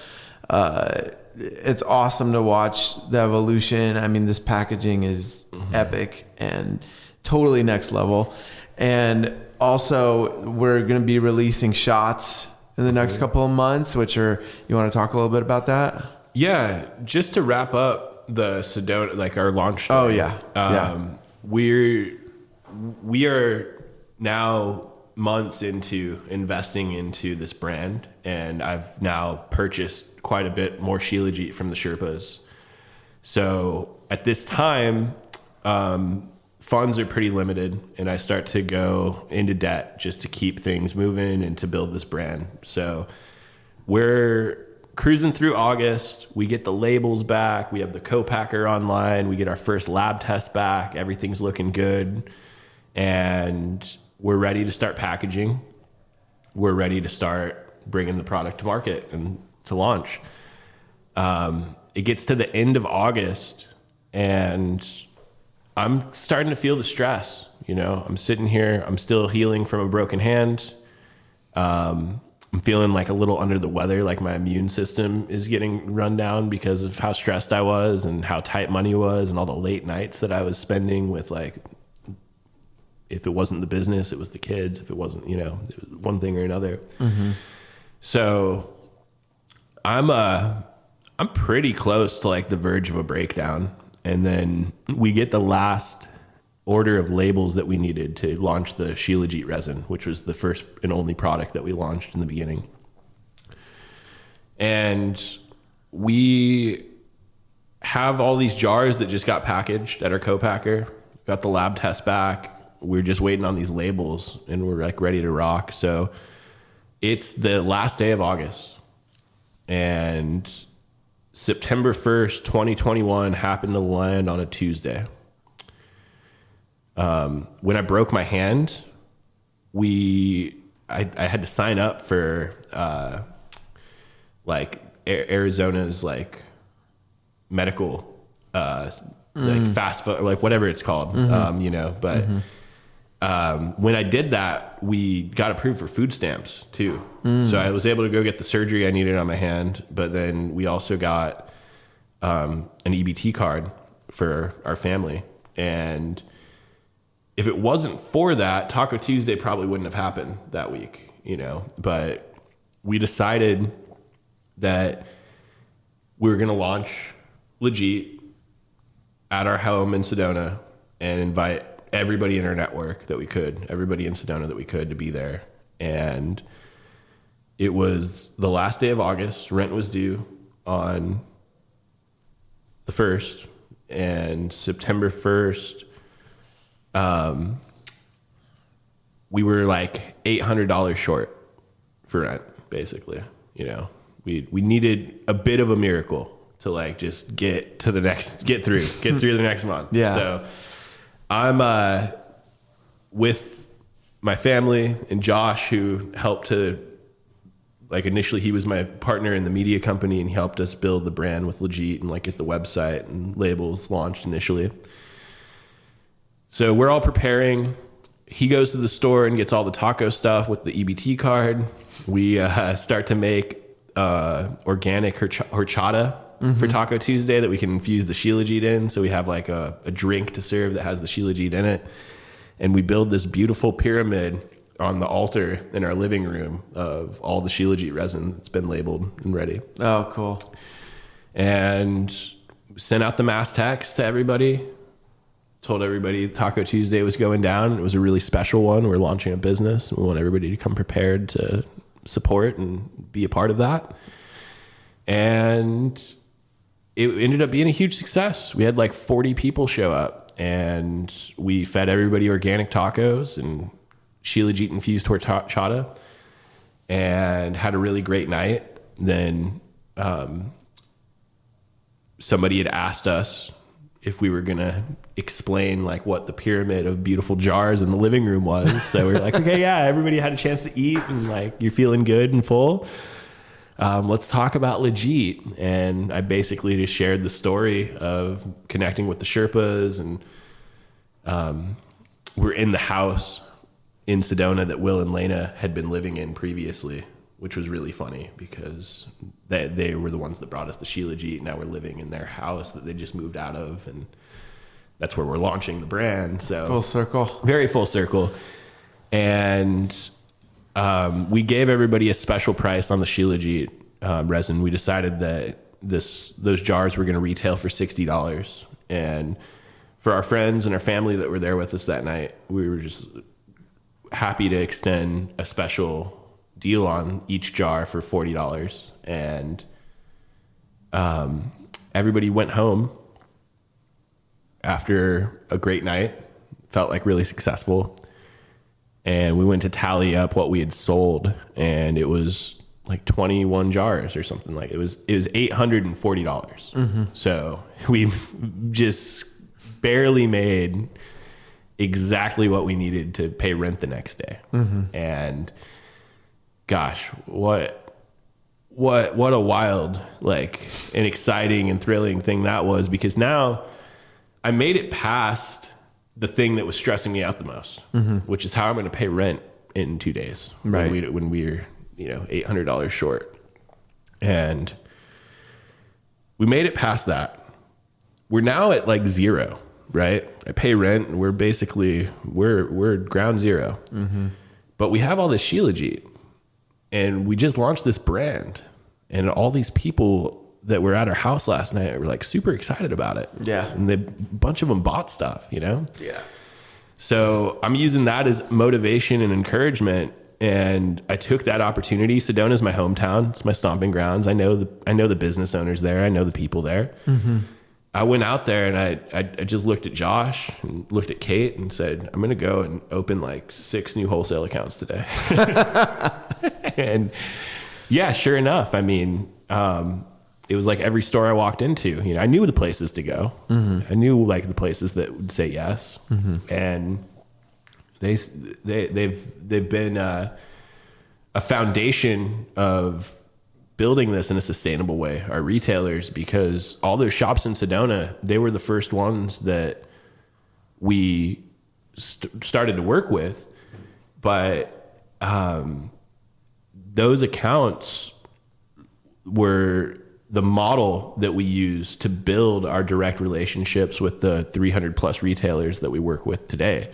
it's awesome to watch the evolution. I mean, this packaging is epic and totally next level. And also, we're going to be releasing shots in the next couple of months, you want to talk a little bit about that? Yeah, just to wrap up the Sedona, our launch story. Oh yeah. We are now months into investing into this brand, and I've now purchased quite a bit more Shilajit from the Sherpas. So at this time, funds are pretty limited, and I start to go into debt just to keep things moving and to build this brand. So we're cruising through August. We get the labels back. We have the co-packer online. We get our first lab test back. Everything's looking good. And we're ready to start packaging. We're ready to start bringing the product to market and to launch. It gets to the end of August, and I'm starting to feel the stress. I'm sitting here, I'm still healing from a broken hand. I'm feeling like a little under the weather, like my immune system is getting run down because of how stressed I was and how tight money was and all the late nights that I was spending with, like, if it wasn't the business, it was the kids. If it wasn't, it was one thing or another. Mm-hmm. So I'm pretty close to like the verge of a breakdown. And then we get the last order of labels that we needed to launch the Shilajit resin, which was the first and only product that we launched in the beginning. And we have all these jars that just got packaged at our co-packer, got the lab test back. We're just waiting on these labels and we're like ready to rock. So it's the last day of August, and September 1st, 2021 happened to land on a Tuesday. When I broke my hand, I had to sign up for, like Arizona's like medical, like fast food, like whatever it's called, but, when I did that, we got approved for food stamps too. So I was able to go get the surgery I needed on my hand, but then we also got, an EBT card for our family. And if it wasn't for that, Taco Tuesday probably wouldn't have happened that week, but we decided that we were going to launch Lajit at our home in Sedona and invite everybody in our network that we could, everybody in Sedona that we could, to be there. And it was the last day of August. Rent was due on the 1st, and September 1st, we were like $800 short for rent, basically. We needed a bit of a miracle to like just get through the next month. Yeah. So I'm with my family and Josh, who helped to, like, initially he was my partner in the media company, and he helped us build the brand with Lajit and like get the website and labels launched initially. So we're all preparing. He goes to the store and gets all the taco stuff with the EBT card. We start to make organic horchata for Taco Tuesday that we can infuse the Shilajit in. So we have like a drink to serve that has the Shilajit in it. And we build this beautiful pyramid on the altar in our living room of all the Shilajit resin that's been labeled and ready. Oh, cool. And sent out the mass text to everybody. Told everybody Taco Tuesday was going down. It was a really special one. We're launching a business. We want everybody to come prepared to support and be a part of that. And it ended up being a huge success. We had like 40 people show up, and we fed everybody organic tacos and Shilajit infused horchata, and had a really great night. Then somebody had asked us if we were going to explain like what the pyramid of beautiful jars in the living room was. So we were like, okay, yeah, everybody had a chance to eat and like you're feeling good and full. Let's talk about Lajit. And I basically just shared the story of connecting with the Sherpas, and we're in the house in Sedona that Will and Lena had been living in previously, which was really funny because they were the ones that brought us the Shilajit. Now we're living in their house that they just moved out of, and that's where we're launching the brand. So full circle, very full circle. And we gave everybody a special price on the Shilajit resin. We decided that those jars were going to retail for $60. And for our friends and our family that were there with us that night, we were just happy to extend a special deal on each jar for $40. And everybody went home after a great night, felt like really successful. And we went to tally up what we had sold, and it was like 21 jars or something. Like it was $840. Mm-hmm. So we just barely made exactly what we needed to pay rent the next day. Mm-hmm. And gosh, what a wild, like, and exciting and thrilling thing that was, because now I made it past the thing that was stressing me out the most, which is how I'm going to pay rent in 2 days. Right. When we're, $800 short. And we made it past that. We're now at like zero, right? I pay rent and we're basically, we're ground zero. But we have all this Shilajit, and we just launched this brand, and all these people that were at our house last night were like super excited about it. Yeah. And a bunch of them bought stuff, Yeah. So I'm using that as motivation and encouragement. And I took that opportunity. Sedona's my hometown. It's my stomping grounds. I know the business owners there. I know the people there. I went out there and I just looked at Josh and looked at Kate and said, I'm going to go and open like 6 new wholesale accounts today. And yeah, sure enough. I mean, it was like every store I walked into, I knew the places to go. I knew like the places that would say yes. And they've been a foundation of building this in a sustainable way, our retailers, because all those shops in Sedona, they were the first ones that we started to work with. But those accounts were the model that we use to build our direct relationships with the 300 plus retailers that we work with today,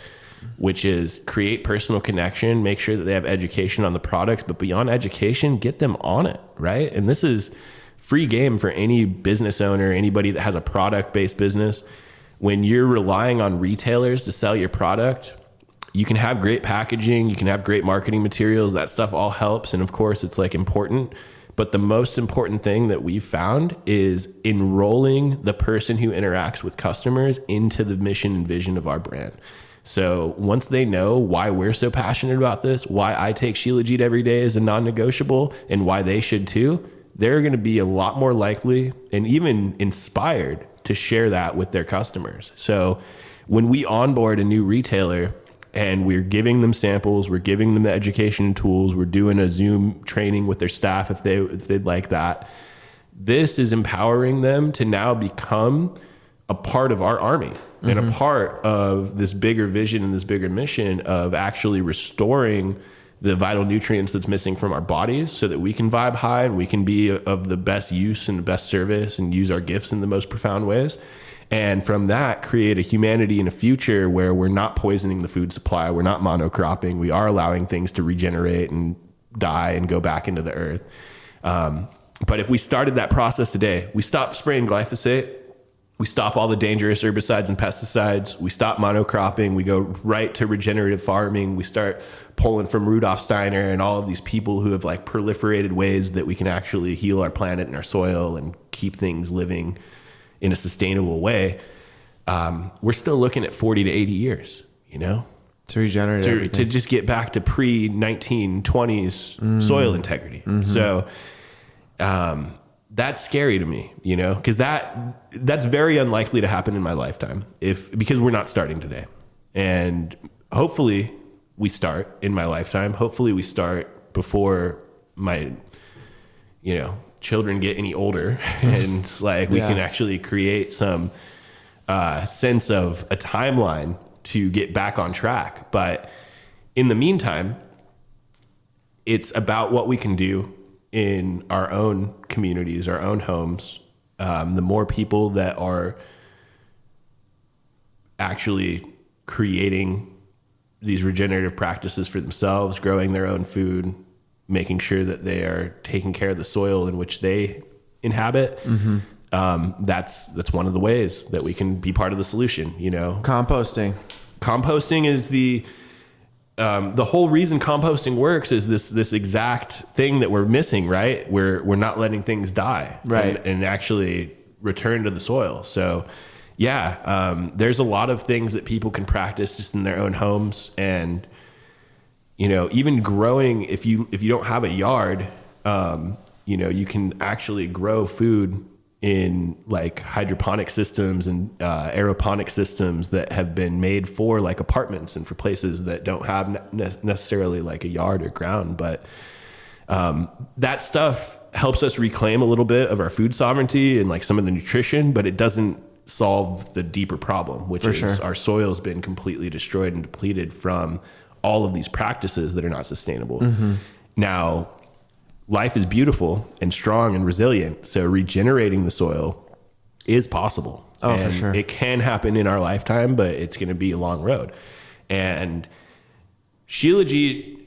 which is create personal connection, make sure that they have education on the products, but beyond education, get them on it, right? And this is free game for any business owner, anybody that has a product-based business. When you're relying on retailers to sell your product, you can have great packaging, you can have great marketing materials, that stuff all helps. And of course, it's like important. But the most important thing that we've found is enrolling the person who interacts with customers into the mission and vision of our brand. So once they know why we're so passionate about this, why I take Shilajit every day as a non-negotiable, and why they should too, they're going to be a lot more likely and even inspired to share that with their customers. So when we onboard a new retailer and we're giving them samples, we're giving them the education tools, we're doing a Zoom training with their staff if they'd like that, this is empowering them to now become a part of our army and a part of this bigger vision and this bigger mission of actually restoring the vital nutrients that's missing from our bodies so that we can vibe high and we can be of the best use and the best service and use our gifts in the most profound ways. And from that, create a humanity and a future where we're not poisoning the food supply. We're not monocropping. We are allowing things to regenerate and die and go back into the earth. But if we started that process today, we stop spraying glyphosate, we stop all the dangerous herbicides and pesticides, we stop monocropping, we go right to regenerative farming, we start pulling from Rudolf Steiner and all of these people who have like proliferated ways that we can actually heal our planet and our soil and keep things living in a sustainable way. We're still looking at 40 to 80 years, to regenerate everything. To just get back to pre-1920s soil integrity. So that's scary to me, because that's very unlikely to happen in my lifetime because we're not starting today. And hopefully we start in my lifetime. Hopefully we start before my, children get any older and we can actually create some sense of a timeline to get back on track. But in the meantime, it's about what we can do in our own communities, our own homes. The more people that are actually creating these regenerative practices for themselves, growing their own food, making sure that they are taking care of the soil in which they inhabit. That's one of the ways that we can be part of the solution. Composting is the whole reason composting works is this exact thing that we're missing, right? We're not letting things die, right, and actually return to the soil. So there's a lot of things that people can practice just in their own homes. And even growing, if you don't have a yard, you can actually grow food in like hydroponic systems and aeroponic systems that have been made for like apartments and for places that don't have necessarily like a yard or ground. But That stuff helps us reclaim a little bit of our food sovereignty and like some of the nutrition, but it doesn't solve the deeper problem, which is our soil has been completely destroyed and depleted from all of these practices that are not sustainable. Now, life is beautiful and strong and resilient, so regenerating the soil is possible. Oh, and for sure. it can happen in our lifetime, but it's going to be a long road. And Shilajit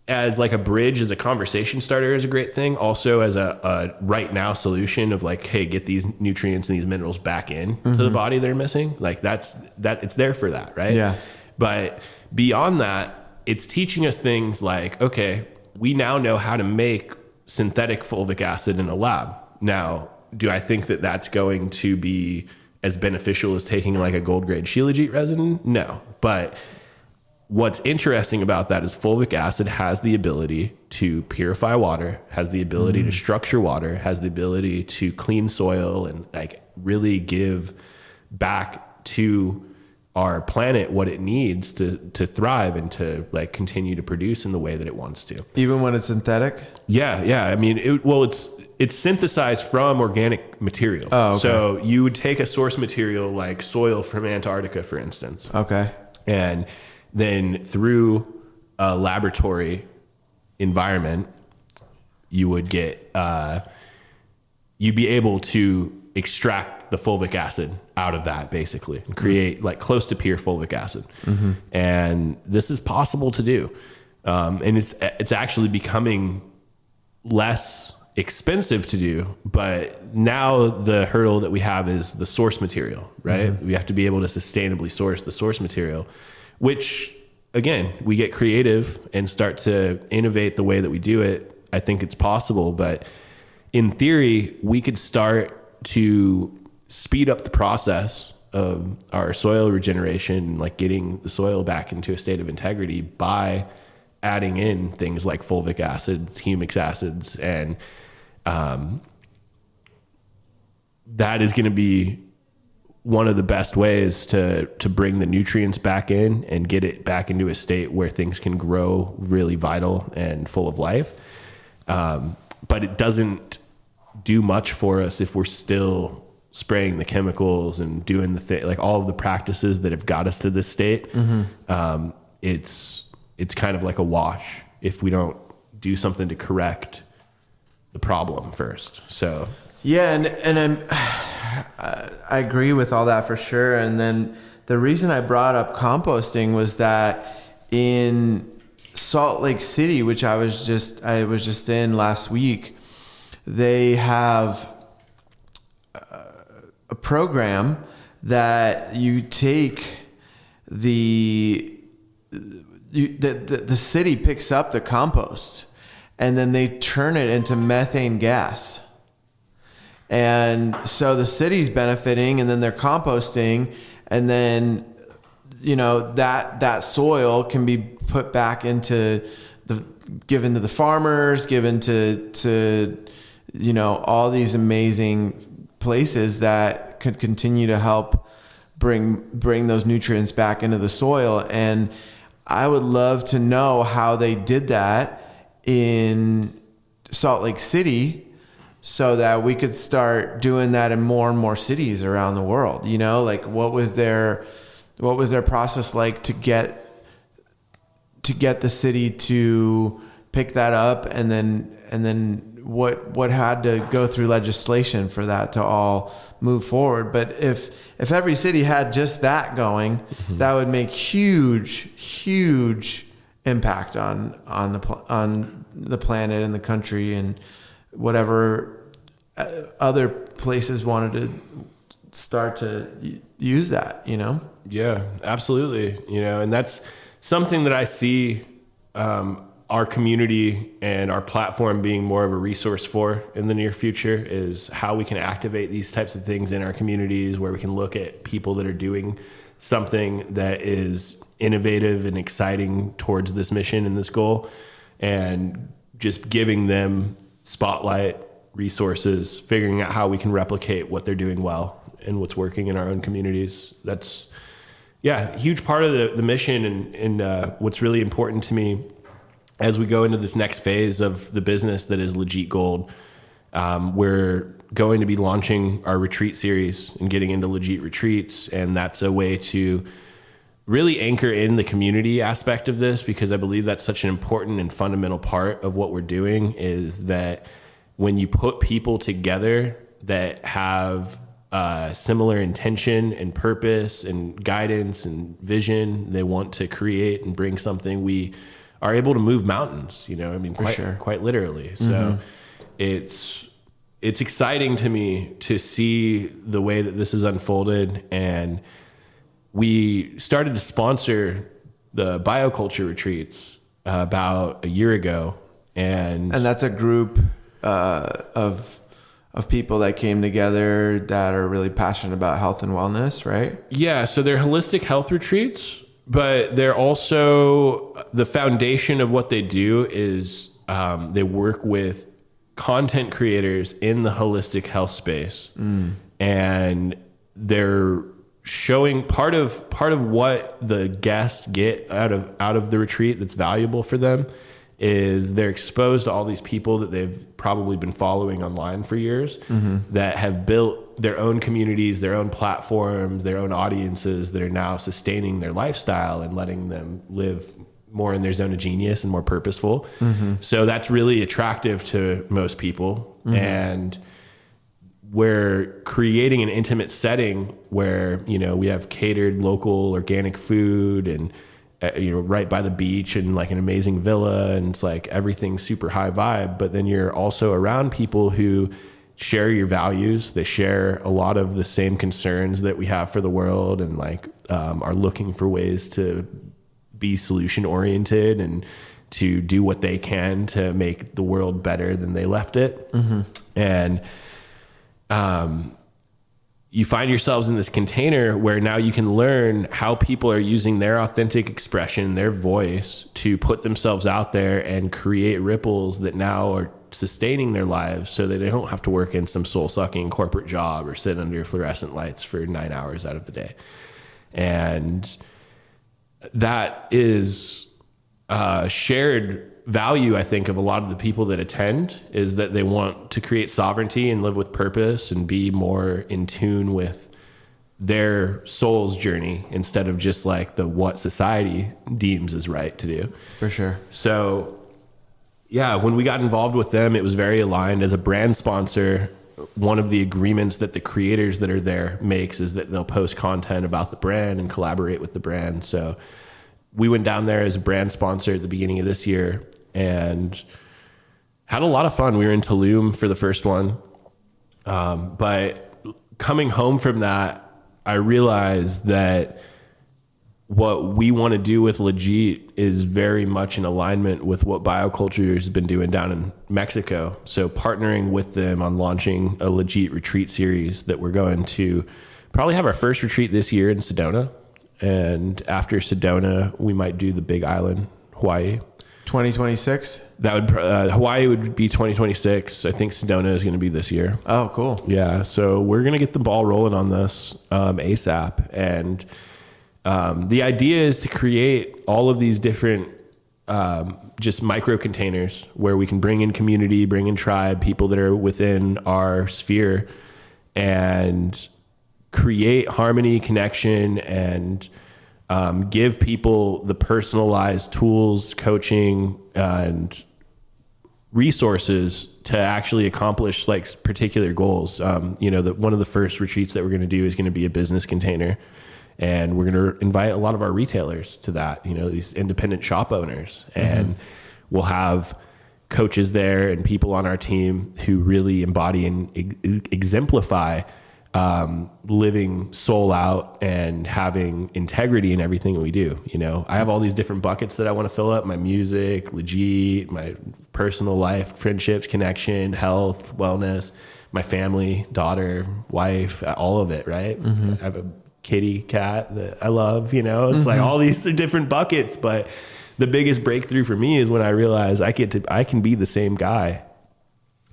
as like a bridge, as a conversation starter is a great thing. Also as a right now solution of like, hey, get these nutrients and these minerals back in to the body they're missing. Like that it's there for that, right? Yeah. But beyond that, it's teaching us things like, okay, we now know how to make synthetic fulvic acid in a lab. Now, do I think that that's going to be as beneficial as taking like a gold grade Shilajit resin? No. But what's interesting about that is fulvic acid has the ability to purify water, has the ability to structure water, has the ability to clean soil and like really give back to our planet what it needs to thrive and to like continue to produce in the way that it wants to. Even when it's synthetic? Yeah. I mean, it's synthesized from organic material. Oh, okay. So you would take a source material like soil from Antarctica, for instance. Okay. And then through a laboratory environment, you would get, you'd be able to extract the fulvic acid out of that basically and create like close to pure fulvic acid. And this is possible to do. And it's actually becoming less expensive to do, but now the hurdle that we have is the source material, right? We have to be able to sustainably source the source material, which again, we get creative and start to innovate the way that we do it. I think it's possible, but in theory, we could start to speed up the process of our soil regeneration, like getting the soil back into a state of integrity by adding in things like fulvic acids, humic acids, and that is going to be one of the best ways to bring the nutrients back in and get it back into a state where things can grow really vital and full of life. But it doesn't do much for us if we're still spraying the chemicals and doing the thing, like all of the practices that have got us to this state. It's kind of like a wash if we don't do something to correct the problem first. So yeah, and I agree with all that for sure. And then the reason I brought up composting was that in Salt Lake City, which I was just in last week, they have a program that you take the city picks up the compost and then they turn it into methane gas. And so the city's benefiting and then they're composting, and then, you know, that soil can be put back into given to the farmers, given to, you know, all these amazing places that could continue to help bring those nutrients back into the soil. And I would love to know how they did that in Salt Lake City so that we could start doing that in more and more cities around the world. You know, like what was their process like to get the city to pick that up, and then what had to go through legislation for that to all move forward. But if every city had just that going, that would make huge impact on the planet and the country and whatever other places wanted to start to use that, you know? Yeah, absolutely. You know, and that's something that I see our community and our platform being more of a resource for in the near future, is how we can activate these types of things in our communities, where we can look at people that are doing something that is innovative and exciting towards this mission and this goal, and just giving them spotlight, resources, figuring out how we can replicate what they're doing well and what's working in our own communities. That's, yeah, a huge part of the mission. And what's really important to me as we go into this next phase of the business that is Lajit Gold, we're going to be launching our retreat series and getting into Lajit retreats. And that's a way to really anchor in the community aspect of this, because I believe that's such an important and fundamental part of what we're doing, is that when you put people together that have similar intention and purpose and guidance and vision, they want to create and bring something, we are able to move mountains, I mean, quite literally. So it's exciting to me to see the way that this has unfolded. And we started to sponsor the bioculture retreats about a year ago. And that's a group of people that came together that are really passionate about health and wellness, right? Yeah. So they're holistic health retreats, but they're also, the foundation of what they do is they work with content creators in the holistic health space. And they're showing part of what the guests get out of the retreat that's valuable for them is they're exposed to all these people that they've probably been following online for years, that have built their own communities, their own platforms, their own audiences that are now sustaining their lifestyle and letting them live more in their zone of genius and more purposeful. So that's really attractive to most people. And we're creating an intimate setting where, we have catered local organic food and, right by the beach and like an amazing villa, and it's like everything's super high vibe. But then you're also around people who share your values. They share a lot of the same concerns that we have for the world, and like are looking for ways to be solution oriented and to do what they can to make the world better than they left it. And you find yourselves in this container where now you can learn how people are using their authentic expression, their voice, to put themselves out there and create ripples that now are sustaining their lives, so that they don't have to work in some soul-sucking corporate job or sit under fluorescent lights for 9 hours out of the day. And that is shared value, I think, of a lot of the people that attend, is that they want to create sovereignty and live with purpose and be more in tune with their soul's journey instead of just like what society deems is right to do. For sure. So yeah, when we got involved with them, it was very aligned. As a brand sponsor, one of the agreements that the creators that are there makes is that they'll post content about the brand and collaborate with the brand. So we went down there as a brand sponsor at the beginning of this year and had a lot of fun. We were in Tulum for the first one. But coming home from that, I realized that what we want to do with Lajit is very much in alignment with what Bioculture has been doing down in Mexico. So partnering with them on launching a Lajit retreat series that we're going to probably have our first retreat this year in Sedona. And after Sedona, we might do the Big Island, Hawaii. 2026? That would Hawaii would be 2026. I think Sedona is going to be this year. Oh, cool. Yeah, so we're going to get the ball rolling on this ASAP. And the idea is to create all of these different just micro containers where we can bring in community, bring in tribe, people that are within our sphere, and create harmony, connection, and give people the personalized tools, coaching, and resources to actually accomplish like particular goals. One of the first retreats that we're going to do is going to be a business container, and we're going to invite a lot of our retailers to that, these independent shop owners, and we'll have coaches there and people on our team who really embody and exemplify living soul out and having integrity in everything that we do. I have all these different buckets that I want to fill up: my music, Lajit, my personal life, friendships, connection, health, wellness, my family, daughter, wife, all of it. Right. I have a kitty cat that I love, it's like all these different buckets. But the biggest breakthrough for me is when I realize I can be the same guy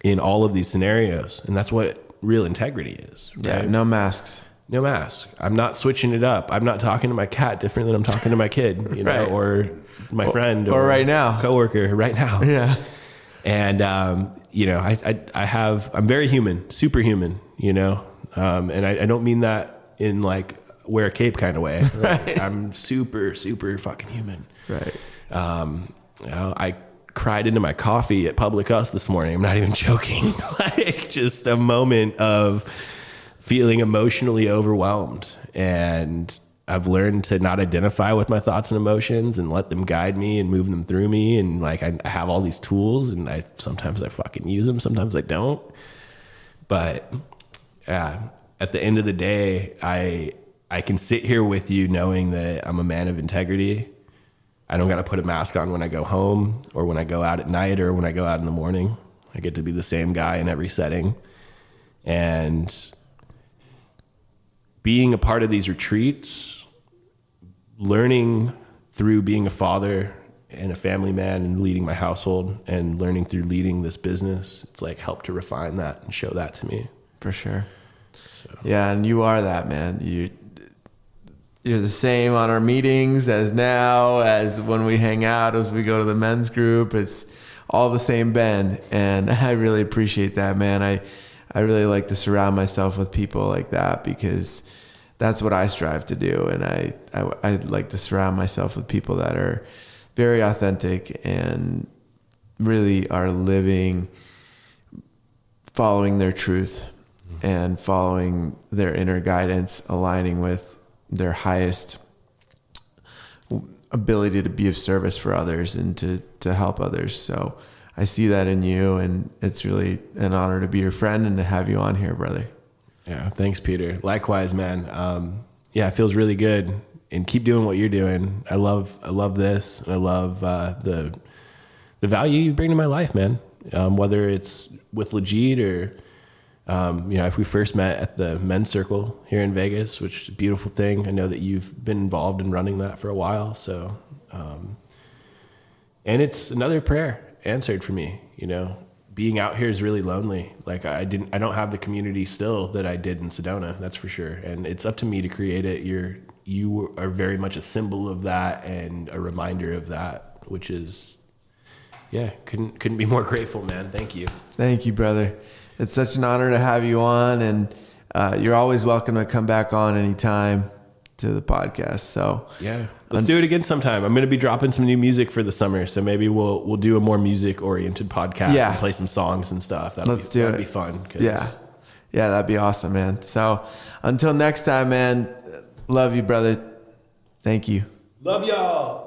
in all of these scenarios. And that's what real integrity is. Right? Yeah, no masks. no mask. I'm not switching it up. I'm not talking to my cat different than I'm talking to my kid, you know, Right. or my friend or right now, coworker right now. Yeah. And, you know, I'm very human, superhuman, you know? And I don't mean that in like wear a cape kind of way. Right. I'm super, super fucking human. Right. You know, I cried into my coffee at Public Us this morning. I'm not even joking. Like just a moment of feeling emotionally overwhelmed. And I've learned to not identify with my thoughts and emotions and let them guide me and move them through me. And like, I have all these tools and sometimes I fucking use them. Sometimes I don't. But at the end of the day, I can sit here with you knowing that I'm a man of integrity. I don't got to put a mask on when I go home or when I go out at night or when I go out in the morning. I get to be the same guy in every setting. And being a part of these retreats, learning through being a father and a family man and leading my household and learning through leading this business, it's like helped to refine that and show that to me. For sure. So. Yeah. And you are that, man. You're the same on our meetings as now, as when we hang out, as we go to the men's group. It's all the same Ben. And I really appreciate that, man. I really like to surround myself with people like that because that's what I strive to do. And I like to surround myself with people that are very authentic and really are living, following their truth and following their inner guidance, aligning with their highest ability to be of service for others and to help others. So I see that in you, and it's really an honor to be your friend and to have you on here, brother. Yeah. Thanks, Peter. Likewise, man. Yeah, it feels really good, and keep doing what you're doing. I love this, and I love the value you bring to my life, man. Whether it's with Lajit or, you know, if we first met at the men's circle here in Vegas, which is a beautiful thing. I know that you've been involved in running that for a while. So, and it's another prayer answered for me, you know. Being out here is really lonely. Like I don't have the community still that I did in Sedona, that's for sure. And it's up to me to create it. You are very much a symbol of that and a reminder of that, which is, yeah, couldn't be more grateful, man. Thank you. Thank you, brother. It's such an honor to have you on, and you're always welcome to come back on anytime to the podcast. So yeah, let's do it again sometime. I'm going to be dropping some new music for the summer, so maybe we'll do a more music oriented podcast and play some songs and stuff. That'd be fun. Yeah, that'd be awesome, man. So until next time, man. Love you, brother. Thank you. Love y'all.